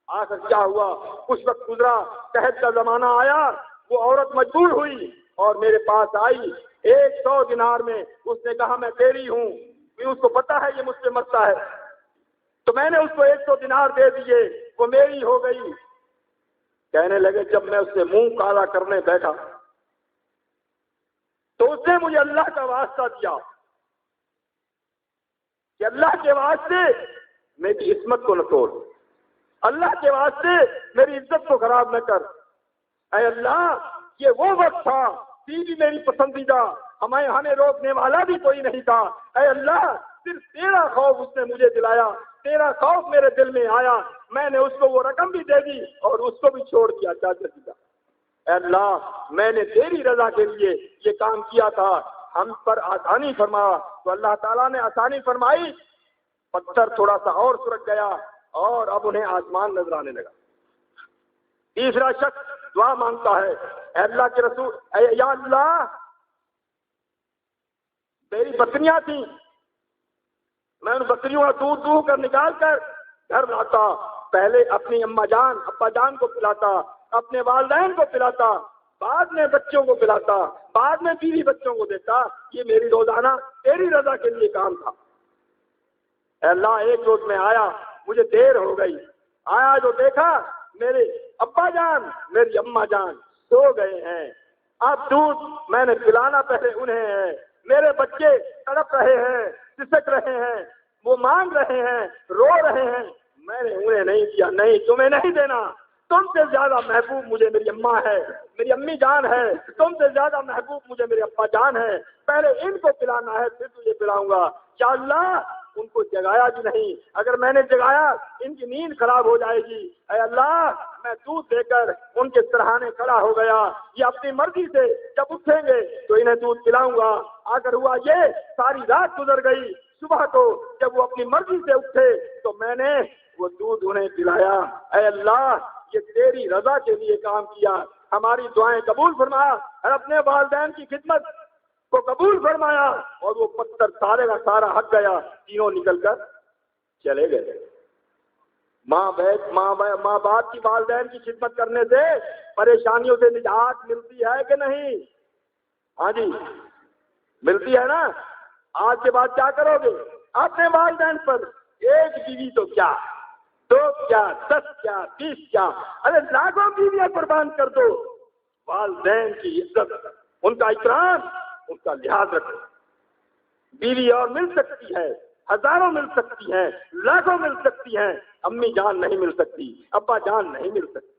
آخر کیا ہوا، کچھ وقت گزرا، قحط کا زمانہ آیا، وہ عورت مجبور ہوئی اور میرے پاس آئی 100 دینار میں۔ اس نے کہا میں تیری ہوں، اس کو پتا ہے یہ مجھ سے مرتا ہے، تو میں نے اس کو 100 دینار دے دیے، وہ میری ہو گئی۔ کہنے لگے جب میں اس سے منہ کالا کرنے بیٹھا تو اس نے مجھے اللہ کا واسطہ دیا کہ اللہ کے واسطے میری عصمت کو نہ توڑ، اللہ کے واسطے میری عزت کو خراب نہ کر۔ اے اللہ یہ وہ وقت تھا، بیوی میری پسندیدہ، ہمیں روکنے والا بھی کوئی نہیں تھا۔ اے اللہ صرف تیرا خوف اس نے مجھے دلایا، تیرا خوف میرے دل میں آیا، میں نے اس کو وہ رقم بھی دے دی اور اس کو بھی چھوڑ دیا چاچا جی کا۔ اے اللہ میں نے تیری رضا کے لیے یہ کام کیا تھا، ہم پر آسانی فرما۔ تو اللہ تعالیٰ نے آسانی فرمائی، پتھر تھوڑا سا اور سرک گیا اور اب انہیں آسمان نظر آنے لگا۔ تیسرا شخص دعا مانگتا ہے، اے اللہ کے رسول، یا اللہ میری بکریاں تھیں، میں ان بکریوں کا دودھ دوہ کر نکال کر گھر لاتا، پہلے اپنی اماں جان ابا جان کو پلاتا، اپنے والدین کو پلاتا، بعد میں بچوں کو پلاتا، بعد میں بیوی بچوں کو دیتا، یہ میری روزانہ تیری رضا کے لیے کام تھا۔ اے اللہ ایک روز میں آیا، مجھے دیر ہو گئی، آیا جو دیکھا میرے ابا جان میری اماں جان سو گئے ہیں، اب دودھ میں نے پلانا پہلے انہیں ہے، میرے بچے تڑپ رہے ہیں، سسک رہے ہیں، وہ مانگ رہے ہیں، رو رہے ہیں، میں نے انہیں نہیں دیا۔ نہیں تمہیں نہیں دینا، تم سے زیادہ محبوب مجھے میری اماں ہے، میری امی جان ہے، تم سے زیادہ محبوب مجھے میرے ابا جان ہے، پہلے ان کو پلانا ہے پھر تجھے پلاؤں گا۔ یا اللہ ان کو جگایا بھی نہیں، اگر میں نے جگایا ان کی نیند خراب ہو جائے گی۔ اے اللہ میں دودھ دے کر ان کے سرہانے کھڑا ہو گیا، یہ اپنی مرضی سے جب اٹھیں گے تو انہیں دودھ پلاؤں گا۔ اگر ہوا یہ ساری رات گزر گئی، صبح کو جب وہ اپنی مرضی سے اٹھے تو میں نے وہ دودھ انہیں پلایا۔ اے اللہ یہ تیری رضا کے لیے کام کیا، ہماری دعائیں قبول فرما اور اپنے والدین کی خدمت کو قبول فرمایا، اور وہ پتھر سارے کا سارا ہٹ گیا، تینوں نکل کر چلے گئے۔ ماں باپ کی والدین کی خدمت کرنے سے پریشانیوں سے نجات ملتی ہے کہ نہیں؟ ہاں جی ملتی ہے نا۔ آج کے بعد کیا کرو گے؟ اپنے والدین پر ایک بیوی تو کیا، 2 کیا، 10 کیا، 20 کیا، ارے لاکھوں بیویاں قربان کر دو، والدین کی عزت، ان کا احترام، ان کا لحاظ رکھو۔ بیوی اور مل سکتی ہے، ہزاروں مل سکتی ہیں، لاکھوں مل سکتی ہیں، امی جان نہیں مل سکتی، ابا جان نہیں مل سکتی۔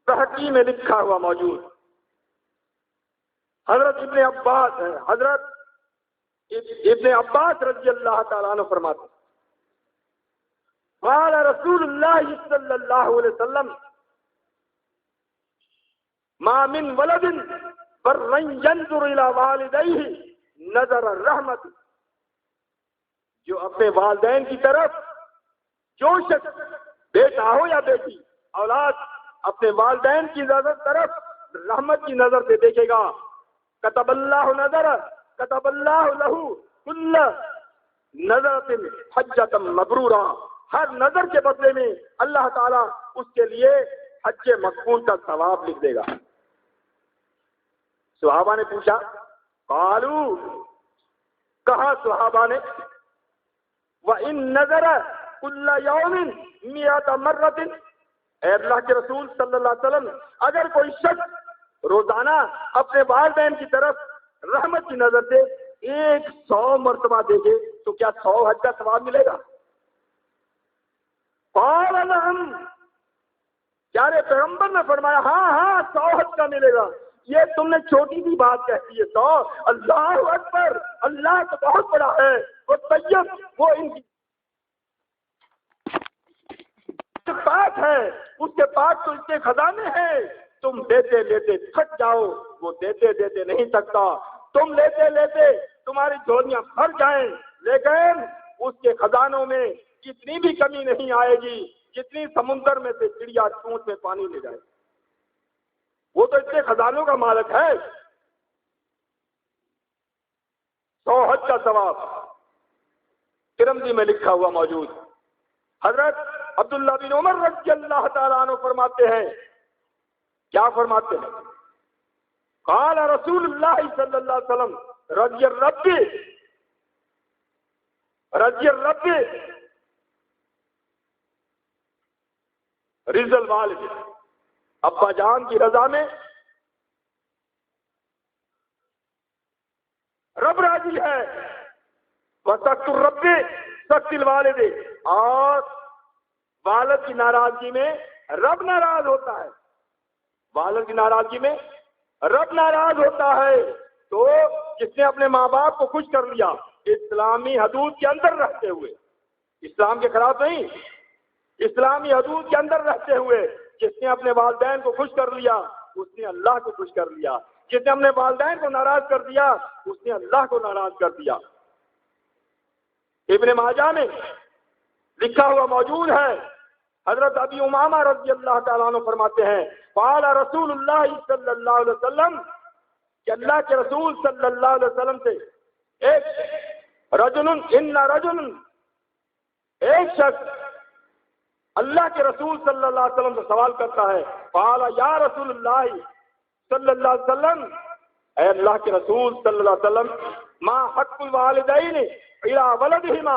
تحقیق میں لکھا ہوا موجود، حضرت ابن عباس ہے، حضرت ابن عباس رضی اللہ تعالیٰ عنہ فرماتے قال رسول اللہ صلی اللہ علیہ وسلم ما من ولد برًّ ينظر إلى والديه نظر الرحمت، جو اپنے والدین کی طرف، جو شخص بیٹا ہو یا بیٹی اولاد اپنے والدین کی طرف رحمت کی نظر سے دیکھے گا، كتب اللہ نظر كتب اللہ له كل نظرۃ حجۃ مبرورہ، ہر نظر کے بدلے میں اللہ تعالیٰ اس کے لیے حج مقبول کا ثواب لکھ دے گا۔ صحابہ نے پوچھا، قالوا، کہا صحابہ نے، وَإِن نَظَرَ كُلَّ يَوْمٍ مِئَةَ مَرَّةٍ، اے اللہ کے رسول صلی اللہ علیہ وسلم، اگر کوئی شخص روزانہ اپنے والدین کی طرف رحمت کی نظر سے 100 مرتبہ دیکھے تو کیا 100 حج کا ثواب ملے گا؟ قال نعم، پیارے پیغمبر نے فرمایا ہاں 100 حج کا ملے گا۔ یہ تم نے چھوٹی سی بات کہتی ہے 100، اللہ اکبر، اللہ تو بہت بڑا ہے، وہ طیب، وہ ان کی پاک ہے، اس کے پاس تو اس کے خزانے ہیں، تم دیتے لیتے تھک جاؤ، وہ دیتے دیتے نہیں تھکتا، تم لیتے لیتے تمہاری جھولیاں بھر جائیں، لیکن اس کے خزانوں میں اتنی بھی کمی نہیں آئے گی جتنی سمندر میں سے چڑیا چونچ میں پانی لے جائے، وہ تو اتنے خزانوں کا مالک ہے۔ 100 حج کا ثواب ترمذی میں لکھا ہوا موجود۔ حضرت عبداللہ بن عمر رضی اللہ تعالیٰ عنہ فرماتے ہیں، کیا فرماتے ہیں؟ قال رسول اللہ صلی اللہ علیہ وسلم، رضی الرب رضا الوالد، ابا جان کی رضا میں رب راضی ہے، وسخط الرب سخط الوالد، اور والد کی ناراضگی میں رب ناراض ہوتا ہے، والد کی ناراضگی میں رب ناراض ہوتا ہے۔ تو جس نے اپنے ماں باپ کو خوش کر لیا اسلامی حدود کے اندر رہتے ہوئے، اسلام کے خلاف نہیں، اسلامی حدود کے اندر رہتے ہوئے جس نے اپنے والدین کو خوش کر لیا اس نے اللہ کو خوش کر لیا، جس نے اپنے والدین کو ناراض کر دیا اس نے اللہ کو ناراض کر دیا۔ ابن ماجہ میں لکھا ہوا موجود ہے، حضرت ابی امامہ رضی اللہ تعالیٰ عنہ فرماتے ہیں، قال رسول اللہ صلی اللہ علیہ وسلم، کہ اللہ کے رسول صلی اللہ علیہ وسلم سے ایک شخص اللہ کے رسول صلی اللہ علیہ وسلم سے سوال کرتا ہے، قال یا رسول اللہ صلی اللہ علیہ وسلم، اے اللہ کے رسول صلی اللہ علیہ وسلم، ما حق الوالدین الی ولدہما،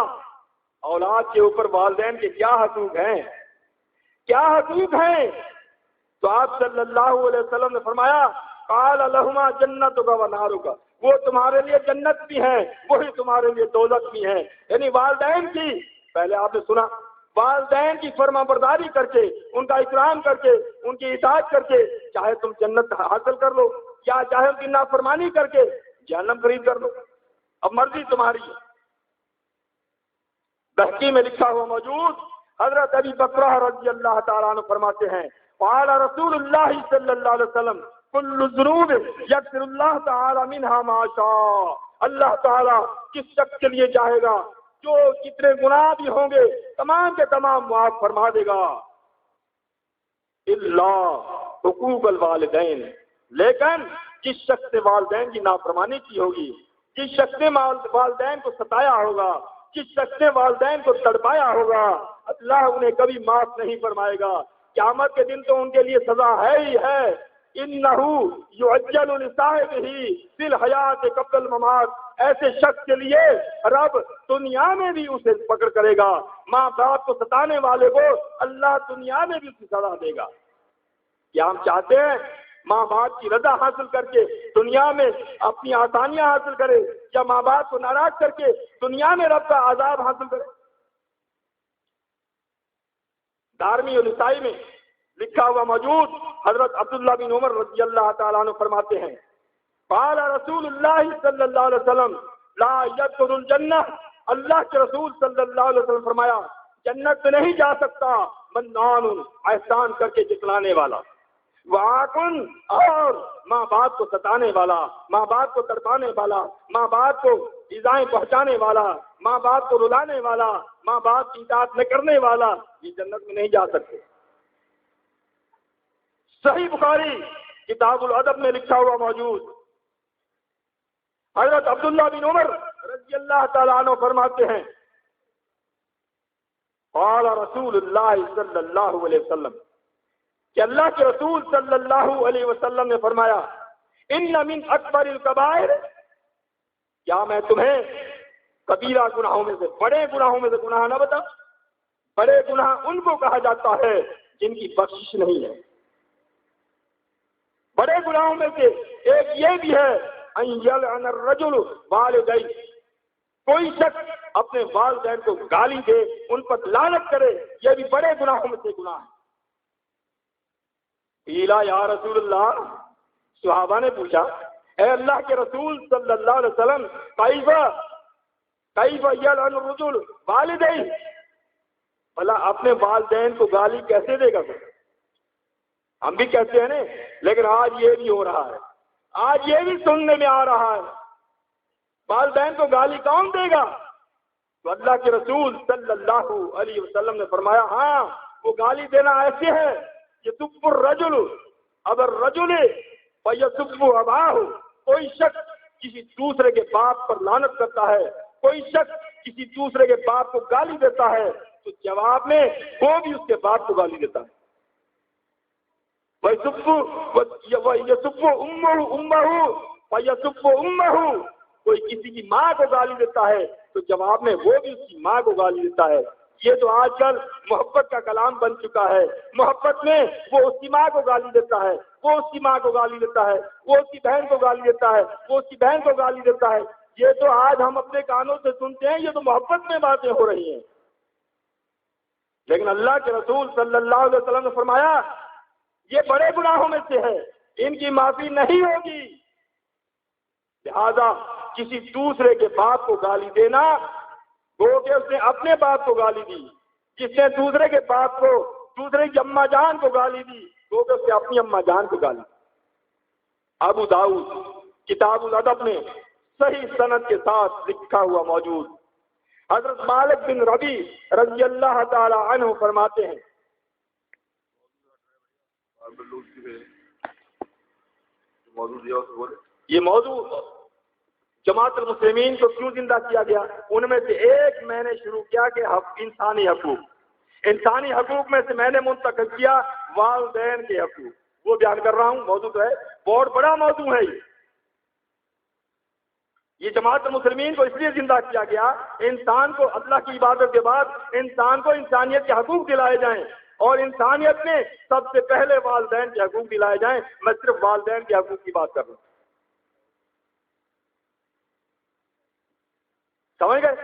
اولاد کے اوپر والدین کے کیا حقوق ہیں، کیا حقوق ہیں؟ تو آپ صلی اللہ علیہ وسلم نے فرمایا، قال لہما جنتک و نارک، وہ تمہارے لیے جنت بھی ہیں، وہی تمہارے لیے دوزخ بھی ہیں۔ یعنی والدین کی، پہلے آپ نے سنا، والدین کی فرما برداری کر کے، ان کا اکرام کر کے، ان کی اطاعت کر کے چاہے تم جنت حاصل کر لو، یا چاہے ان کی نافرمانی کر کے جہنم خرید کر لو، اب مرضی تمہاری ہے۔ بحقی میں لکھا ہوا موجود، حضرت ابی بکرہ رضی اللہ تعالیٰ عنہ فرماتے ہیں، قال رسول اللہ صلی اللہ علیہ وسلم، کل ذنوب یغفر اللہ تعالی منها ما شاء، اللہ تعالیٰ کس شخص کے لیے چاہے گا جو کتنے گناہ بھی ہوں گے تمام کے تمام معاف فرما دے گا، الا حقوق الوالدین، لیکن جس شخص نے والدین کی نافرمانی کی ہوگی، جس شخص نے والدین کو ستایا ہوگا، جس شخص نے والدین کو تڑپایا ہوگا، اللہ انہیں کبھی معاف نہیں فرمائے گا۔ قیامت کے دن تو ان کے لیے سزا ہے ہی ہے، انہ یعجل لصاحبہ فی الحیات قبل الممات، ایسے شخص کے لیے رب دنیا میں بھی اسے پکڑ کرے گا، ماں باپ کو ستانے والے کو اللہ دنیا میں بھی اس کی سزا دے گا۔ کیا ہم چاہتے ہیں ماں باپ کی رضا حاصل کر کے دنیا میں اپنی آسانیاں حاصل کرے، یا ماں باپ کو ناراض کر کے دنیا میں رب کا عذاب حاصل کرے؟ دارمی اور نسائی میں لکھا ہوا موجود، حضرت عبداللہ بن عمر رضی اللہ تعالیٰ عنہ فرماتے ہیں، قال رسول اللہ صلی اللہ علیہ وسلم، لا يدخل الجنہ، اللہ کے رسول صلی اللہ علیہ وسلم فرمایا، جنت میں نہیں جا سکتا منان، احسان کر کے جتلانے والا، وعاقن، اور ماں باپ کو ستانے والا، ماں باپ کو تڑپانے والا، ماں باپ کو ایذائیں پہنچانے والا، ماں باپ کو رلانے والا، ماں باپ کی اطاعت نہ کرنے والا، یہ جنت میں نہیں جا سکتے۔ صحیح بخاری کتاب الادب میں لکھا ہوا موجود، حضرت عبداللہ بن عمر رضی اللہ تعالیٰ عنہ فرماتے ہیں، قال رسول اللہ صلی اللہ علیہ وسلم، کہ اللہ کے رسول صلی اللہ علیہ وسلم نے فرمایا، ان من اکبر الکبائر، کیا میں تمہیں کبیرہ گناہوں میں سے، بڑے گناہوں میں سے گناہ نہ بتا؟ بڑے گناہ ان کو کہا جاتا ہے جن کی بخشش نہیں ہے۔ بڑے گناہوں میں سے ایک یہ بھی ہے ان یلعن الرجل والدیہ، کوئی شخص اپنے والدین کو گالی دے، ان پر لعنت کرے، یہ بھی بڑے گناہوں میں سے گناہ ہے۔ قیل یا رسول اللہ، صحابہ نے پوچھا، اے اللہ کے رسول صلی اللہ علیہ وسلم، کیف یلعن الرجل والدیہ، بھلا اپنے والدین کو گالی کیسے دے گا؟ ہم بھی کہتے ہیں نا، لیکن آج یہ بھی ہو رہا ہے، آج یہ بھی سننے میں آ رہا ہے، والدین کو گالی کون دے گا؟ تو اللہ کے رسول صلی اللہ علیہ وسلم نے فرمایا، ہاں وہ گالی دینا ایسے ہے، یسب الرجل ابا الرجل فیسب اباہ، کوئی شخص کسی دوسرے کے باپ پر لعنت کرتا ہے، کوئی شخص کسی دوسرے کے باپ کو گالی دیتا ہے، تو جواب میں وہ بھی اس کے باپ کو گالی دیتا ہے۔ وَيَسُبُّ أُمَّهُ فَيَسُبُّ أُمَّهُ، کوئی کسی کی ماں کو گالی دیتا ہے تو جواب میں وہ بھی اس کی ماں کو گالی دیتا ہے۔ یہ تو آج کل محبت کا کلام بن چکا ہے، محبت میں وہ اس کی ماں کو گالی دیتا ہے، وہ اس کی ماں کو گالی دیتا ہے، وہ اس کی بہن کو گالی دیتا ہے، وہ اس کی بہن کو گالی دیتا ہے۔ یہ تو آج ہم اپنے کانوں سے سنتے ہیں، یہ تو محبت میں باتیں ہو رہی ہیں، لیکن اللہ کے رسول صلی اللہ علیہ وسلم نے فرمایا یہ بڑے گناہوں میں سے ہے، ان کی معافی نہیں ہوگی۔ لہذا کسی دوسرے کے باپ کو گالی دینا، گو کہ اس نے اپنے باپ کو گالی دی، جس نے دوسرے کے باپ کو، دوسرے کی اماں جان کو گالی دی، گو کہ اس نے اپنی اماں جان کو گالی دی۔ ابو داؤد کتاب الادب میں صحیح سند کے ساتھ لکھا ہوا موجود، حضرت مالک بن ربی رضی اللہ تعالی عنہ فرماتے ہیں، یہ موضوع جماعت المسلمین کو کیوں زندہ کیا گیا، ان میں سے ایک میں نے شروع کیا کہ انسانی حقوق میں سے میں نے منتخب کیا والدین کے حقوق، وہ بیان کر رہا ہوں۔ موضوع تو ہے، بہت بڑا موضوع ہے یہ جماعت المسلمین کو اس لیے زندہ کیا گیا، انسان کو اللہ کی عبادت کے بعد انسان کو انسانیت کے حقوق دلائے جائیں، اور انسانیت میں سب سے پہلے والدین کے حقوق دلائے جائیں۔ میں صرف والدین کے حقوق کی بات کر رہا ہوں، سمجھ گئے؟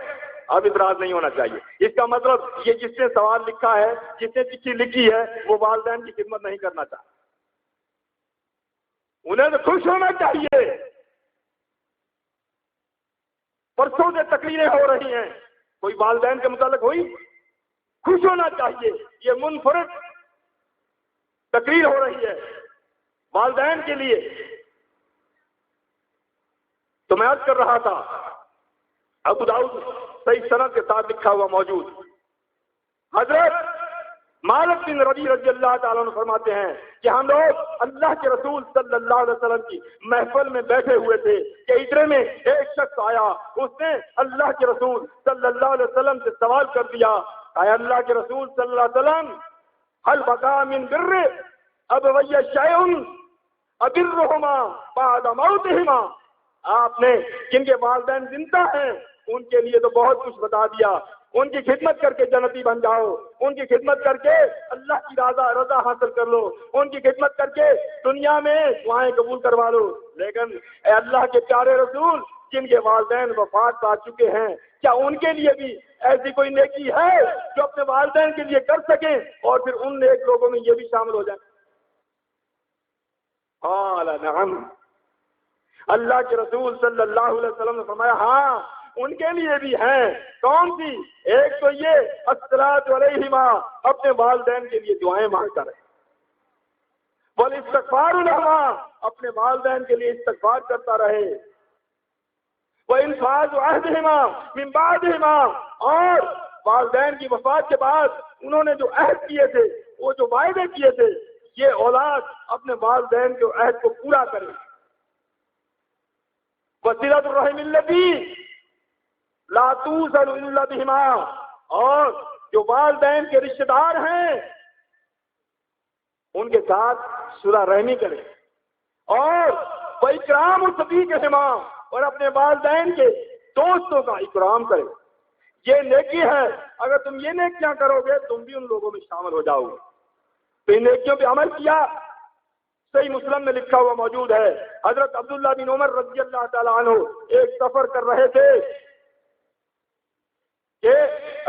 اب اعتراض نہیں ہونا چاہیے۔ اس کا مطلب یہ جس نے سوال لکھا ہے، جس نے چٹھی لکھی ہے، وہ والدین کی خدمت نہیں کرنا چاہتا، انہیں تو خوش ہونا چاہیے۔ پرسوں سے تقریریں ہو رہی ہیں، کوئی والدین کے متعلق ہوئی؟ خوش ہونا چاہیے۔ یہ منفرد تقریر ہو رہی ہے والدین کے لیے۔ تو میں عرض کر رہا تھا، ابو داؤد صحیح سند کے ساتھ لکھا ہوا موجود، حضرت مالک بن ربی رضی اللہ تعالیٰ عنہ فرماتے ہیں کہ ہم لوگ اللہ کے رسول صلی اللہ علیہ وسلم کی محفل میں بیٹھے ہوئے تھے کہ اتنے میں ایک شخص آیا، اس نے اللہ کے رسول صلی اللہ علیہ وسلم سے سوال کر دیا، اے اللہ کے رسول صلی اللہ علیہ وسلم، هل بقى من بر ابوي شيء ابرهما بعد موتهما، آپ نے جن کے والدین زندہ ہیں ان کے لیے تو بہت کچھ بتا دیا، ان کی خدمت کر کے جنتی بن جاؤ، ان کی خدمت کر کے اللہ کی رضا حاصل کر لو، ان کی خدمت کر کے دنیا میں دعائیں قبول کروا لو، لیکن اے اللہ کے پیارے رسول، جن کے والدین وفات پا چکے ہیں، کیا ان کے لیے بھی ایسی کوئی نیکی ہے جو اپنے والدین کے لیے کر سکیں اور پھر ان نیک لوگوں میں یہ بھی شامل ہو جائیں؟ قال نعم، اللہ کے رسول صلی اللہ علیہ وسلم نے فرمایا ہاں ان کے لیے بھی ہیں۔ کون سی؟ ایک تو یہ الصلاۃ علیہما، اپنے والدین کے لیے دعائیں مانگتا رہے، والاستغفار لہما، اپنے والدین کے لیے استغفار کرتا رہے، وانفاذ عہدہما من بعدہما، اور والدین کی وفات کے بعد انہوں نے جو عہد کیے تھے، وہ جو وعدے کیے تھے، یہ اولاد اپنے والدین کے عہد کو پورا کرے۔ وصلۃ الرحم التي لا توصل الا بہما، اور جو والدین کے رشتہ دار ہیں ان کے ساتھ صلہ رحمی کرے، اور وإکرام صدیقہما، اور اپنے والدین کے دوستوں کا اکرام کرے۔ یہ نیکی ہے، اگر تم یہ نیکیاں کرو گے تم بھی ان لوگوں میں شامل ہو جاؤ گے۔ تو ان نیکیوں پہ عمل کیا، صحیح مسلم میں لکھا ہوا موجود ہے، حضرت عبداللہ بن عمر رضی اللہ تعالیٰ عنہ ایک سفر کر رہے تھے کہ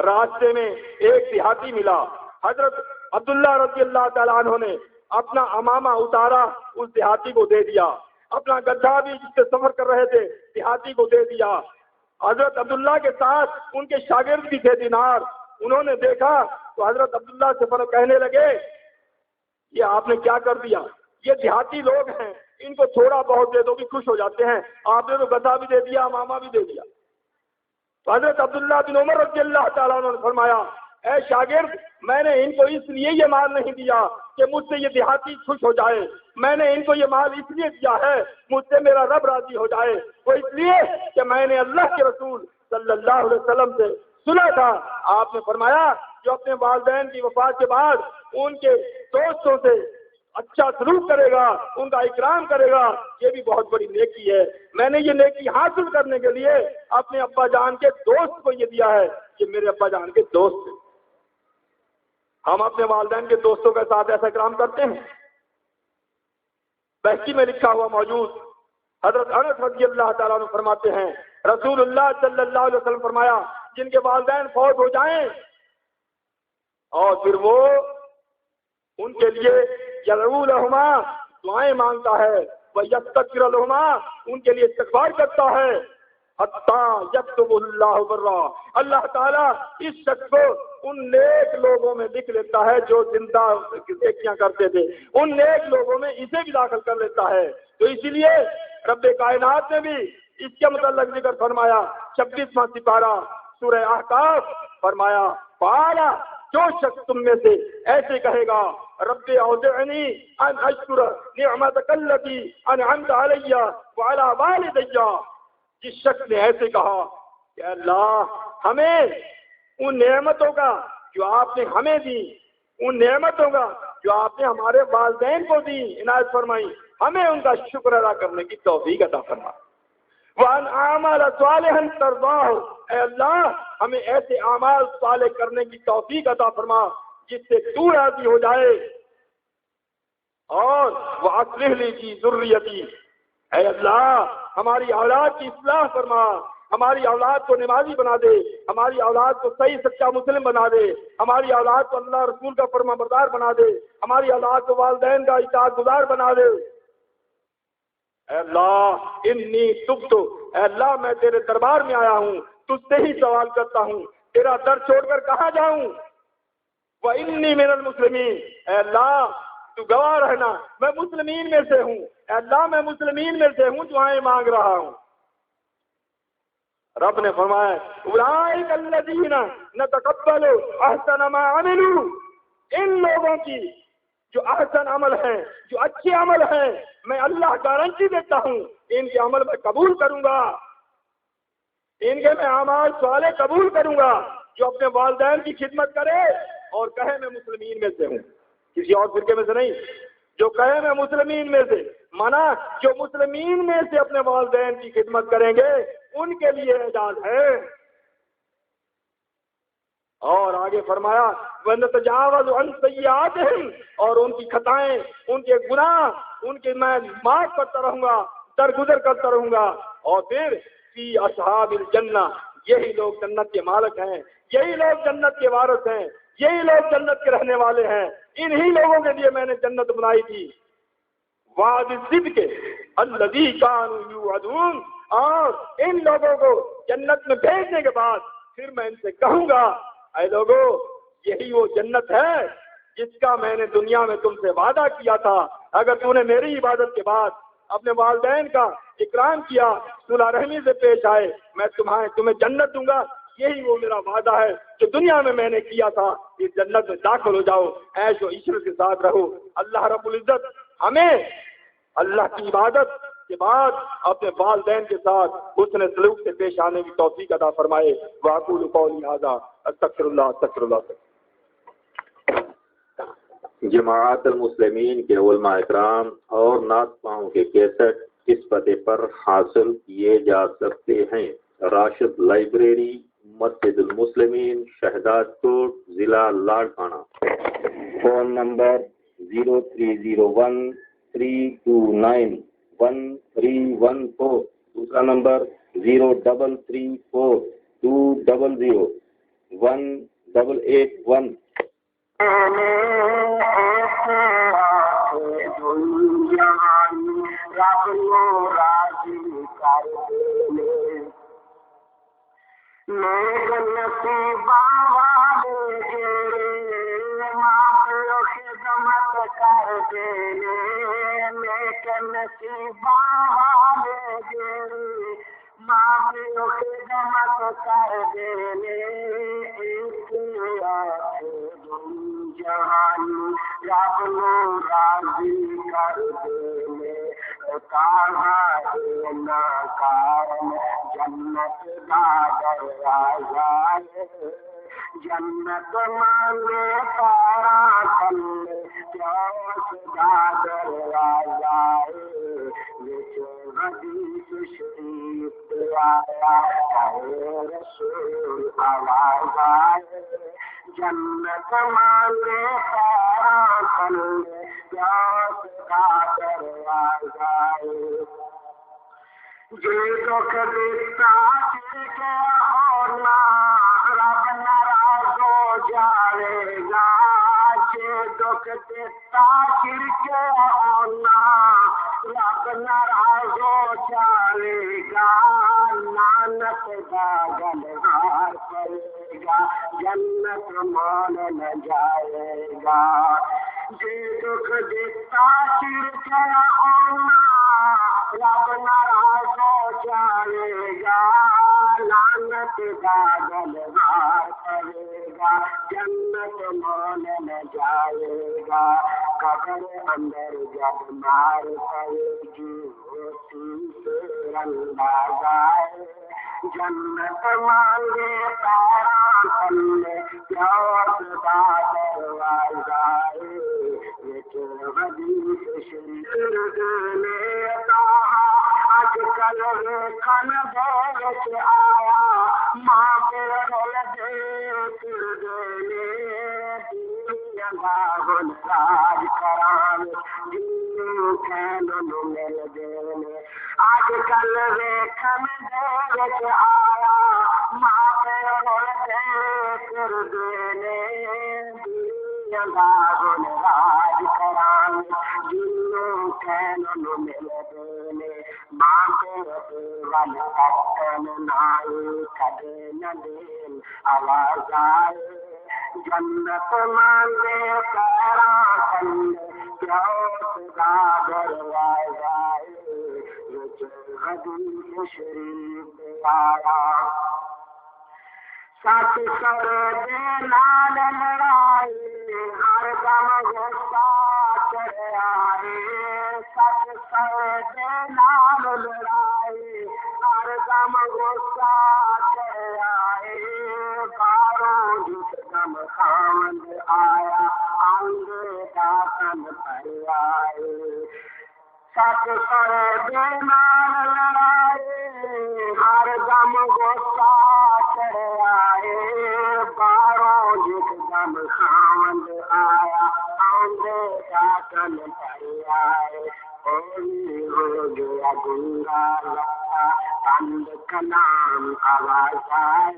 راستے میں ایک دیہاتی ملا۔ حضرت عبداللہ رضی اللہ تعالیٰ عنہ نے اپنا عمامہ اتارا، اس دیہاتی کو دے دیا، اپنا گدھا بھی جس سے سفر کر رہے تھے دیہاتی کو دے دیا۔ حضرت عبداللہ کے ساتھ ان کے شاگرد بھی تھے دینار، انہوں نے دیکھا تو حضرت عبداللہ سے کہنے لگے یہ آپ نے کیا کر دیا، یہ دیہاتی لوگ ہیں، ان کو تھوڑا بہت دے دو بھی خوش ہو جاتے ہیں، آپ نے تو گدھا بھی دے دیا، ماما بھی دے دیا۔ تو حضرت عبداللہ بن عمر رضی اللہ تعالیٰ عنہ نے فرمایا اے شاگرد، میں نے ان کو اس لیے یہ مال نہیں دیا کہ مجھ سے یہ دیہاتی خوش ہو جائے، میں نے ان کو یہ مال اس لیے دیا ہے مجھ سے میرا رب راضی ہو جائے، وہ اس لیے کہ میں نے اللہ کے رسول صلی اللہ علیہ وسلم سے سنا تھا، آپ نے فرمایا جو اپنے والدین کی وفات کے بعد ان کے دوستوں سے اچھا سلوک کرے گا، ان کا اکرام کرے گا، یہ بھی بہت بڑی نیکی ہے۔ میں نے یہ نیکی حاصل کرنے کے لیے اپنے ابا جان کے دوست کو یہ دیا ہے، یہ میرے ابا جان کے دوست ہیں۔ ہم اپنے والدین کے دوستوں کے ساتھ ایسا اکرام کرتے ہیں؟ بحقی میں لکھا ہوا موجود، حضرت انس رضی اللہ تعالیٰ عنہ فرماتے ہیں رسول اللہ صلی اللہ علیہ وسلم فرمایا جن کے والدین فوت ہو جائیں اور پھر وہ ان کے لیے یدعو لہما دعائیں مانگتا ہے، ویستغفر لہما ان کے لیے استغفار کرتا ہے، حتیٰ یکتب اللہ برا، اللہ تعالیٰ اس شخص کو ان نیک لوگوں میں لکھ لیتا ہے جو زندہ نیکیاں کرتے تھے، ان نیک لوگوں میں اسے بھی داخل کر لیتا ہے۔ تو اسی لیے رب کائنات نے بھی اس کے متعلق ذکر فرمایا، 26واں سپارہ سورہ احقاف، فرمایا پالا جو شخص تم میں سے ایسے کہے گا رب اوزعنی ان اشکر نعمتک التی انعمت علی وعلی والدی، جس شخص نے ایسے کہا کہ اللہ ہمیں ان نعمتوں کا جو آپ نے ہمیں دی، ان نعمتوں کا جو آپ نے ہمارے والدین کو دی، عنایت فرمائی، ہمیں ان کا شکر ادا کرنے کی توفیق عطا فرما، وَأَنْ أَعْمَلَ صَالِحًا تَرْضَاهُ، اے اللہ ہمیں ایسے اعمال صالح کرنے کی توفیق عطا فرما جس سے تو راضی ہو جائے، اور وَأَصْلِحْ لِي فِي ذُرِّيَّتِي، اے اللہ ہماری اولاد کی اصلاح فرما، ہماری اولاد کو نمازی بنا دے، ہماری اولاد کو صحیح سچا مسلم بنا دے، ہماری اولاد کو اللہ رسول کا فرما بردار بنا دے، ہماری اولاد کو والدین کا اطاعت گزار بنا دے۔ اے اللہ انی تبت، اے اللہ میں تیرے دربار میں آیا ہوں، تجھ سے ہی سوال کرتا ہوں، تیرا در چھوڑ کر کہاں جاؤں، وانی من المسلمین، اے اللہ تو گواہ رہنا میں مسلمین میں سے ہوں، اے اللہ میں مسلمین میں سے ہوں، دعائیں مانگ رہا ہوں۔ رب نے فرمایا اولئک الذین نتقبل احسن ما عملوا، ان لوگوں کی جو احسن عمل ہیں، جو اچھے عمل ہیں، میں اللہ گارنٹی دیتا ہوں ان کے عمل میں قبول کروں گا، ان کے میں اعمال صالح قبول کروں گا، جو اپنے والدین کی خدمت کرے اور کہے میں مسلمین میں سے ہوں، کسی اور فرقے میں سے نہیں، جو کہے میں مسلمین میں سے، مانا جو مسلمین میں سے اپنے والدین کی خدمت کریں گے ان کے لیے اعزاز ہے۔ اور آگے فرمایا وَنَتَجَاوَزُ عَنْ سَيِّئَاتِهِمْ، اور ان کی خطائیں، ان کے گناہ، ان کے میں معاف کرتا رہوں گا، درگزر کرتا رہوں گا، اور پھر فی اصحاب الجنہ، یہی لوگ جنت کے مالک ہیں، یہی لوگ جنت کے وارث ہیں، یہی لوگ جنت کے رہنے والے ہیں، انہی لوگوں کے لیے میں نے جنت بنائی تھی۔ وعد الصدق الذی کانوا یوعدون، اور ان لوگوں کو جنت میں بھیجنے کے بعد پھر میں ان سے کہوں گا اے لوگو یہی وہ جنت ہے جس کا میں نے دنیا میں تم سے وعدہ کیا تھا، اگر تو نے میری عبادت کے بعد اپنے والدین کا اکرام کیا، صلح رحمی سے پیش آئے، میں تمہیں جنت دوں گا۔ یہی وہ میرا وعدہ ہے جو دنیا میں نے کیا تھا۔ اس جنت میں داخل ہو جاؤ، عیش و عشرت کے ساتھ رہو۔ اللہ رب العزت ہمیں اللہ کی عبادت کے بعد اپنے والدین کے ساتھ حسن سلوک سے پیش آنے کی توفیق عطا فرمائے۔ واقول قولی ھذا استغفر اللہ۔ جماعت المسلمین کے علماء اکرام اور نعت خواہوں کے کیسٹ اس پتے پر حاصل کیے جا سکتے ہیں: راشد لائبریری، مسجد المسلمین، شہداد کوٹ، ضلع لاڑکانہ۔ فون نمبر 030132911314، دوسرا نمبر 0342001881۔ جنت مانگے پارا کھلے پیاس دا دروازہ حدیث شریف آیا اے رسول آواز آئے جنت مانگے پارا کھلے پیاس دا دروازہ جے دکھ دیتا کے ہونا رب ناراض ہو جائے گا، جے دکھ دیتا کے ہونا رب ناراض ہو جائے گا، لعنت دا گلہار پڑے گا جنت مان نہ جائے گا، جے دکھ دیتا کے ہونا رب ناراض ہو جائے گا، لعنت دا گلہار پڑے گا جنت مان نہ جائے گا، قبر اندر جب مار پڑے گی ہوتی سے انداز آئے جنت مانگے پارا کھلے پیاس دا دروازہ حدیث شریف دینے آج کل کن دیش آیا ماں پہ رول دے پھر دینے گن راج کران جنوں کھینن مل دینے آج کل کن دیش آیا ماں پہ رول دے پھر دینے گن راج کران جنوں کھینن مل دینے ماں پہ ول پتن نائی کدے نہ دین آواز آئے جنت مانگے پیرا کھلے پیاس دا دروازہ حدیث شریف آیا سچ سر دے نال لڑائی ہر دم غصہ چڑھا ہے، سچ سر دے نال لڑائی ہر دم غصہ چڑھا ہے، باروں جس دم خامد آیا آنگے دا تن پر آئے، سچ سر دے نال لڑائی ہر دم غصہ چڑھا ہے، باروں جس دم خامد آیا آنگے دا تن پر آئے، کوئی ہو گیا گنگا لگتا بند کلام آواز آئے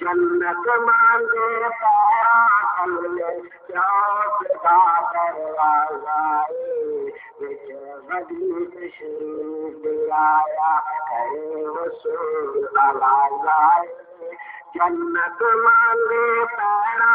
جنت مانگے پارا کھلے پیاس دا دروازہ حدیث شریف آیا اے رسول آواز آئے جنت مانگے پارا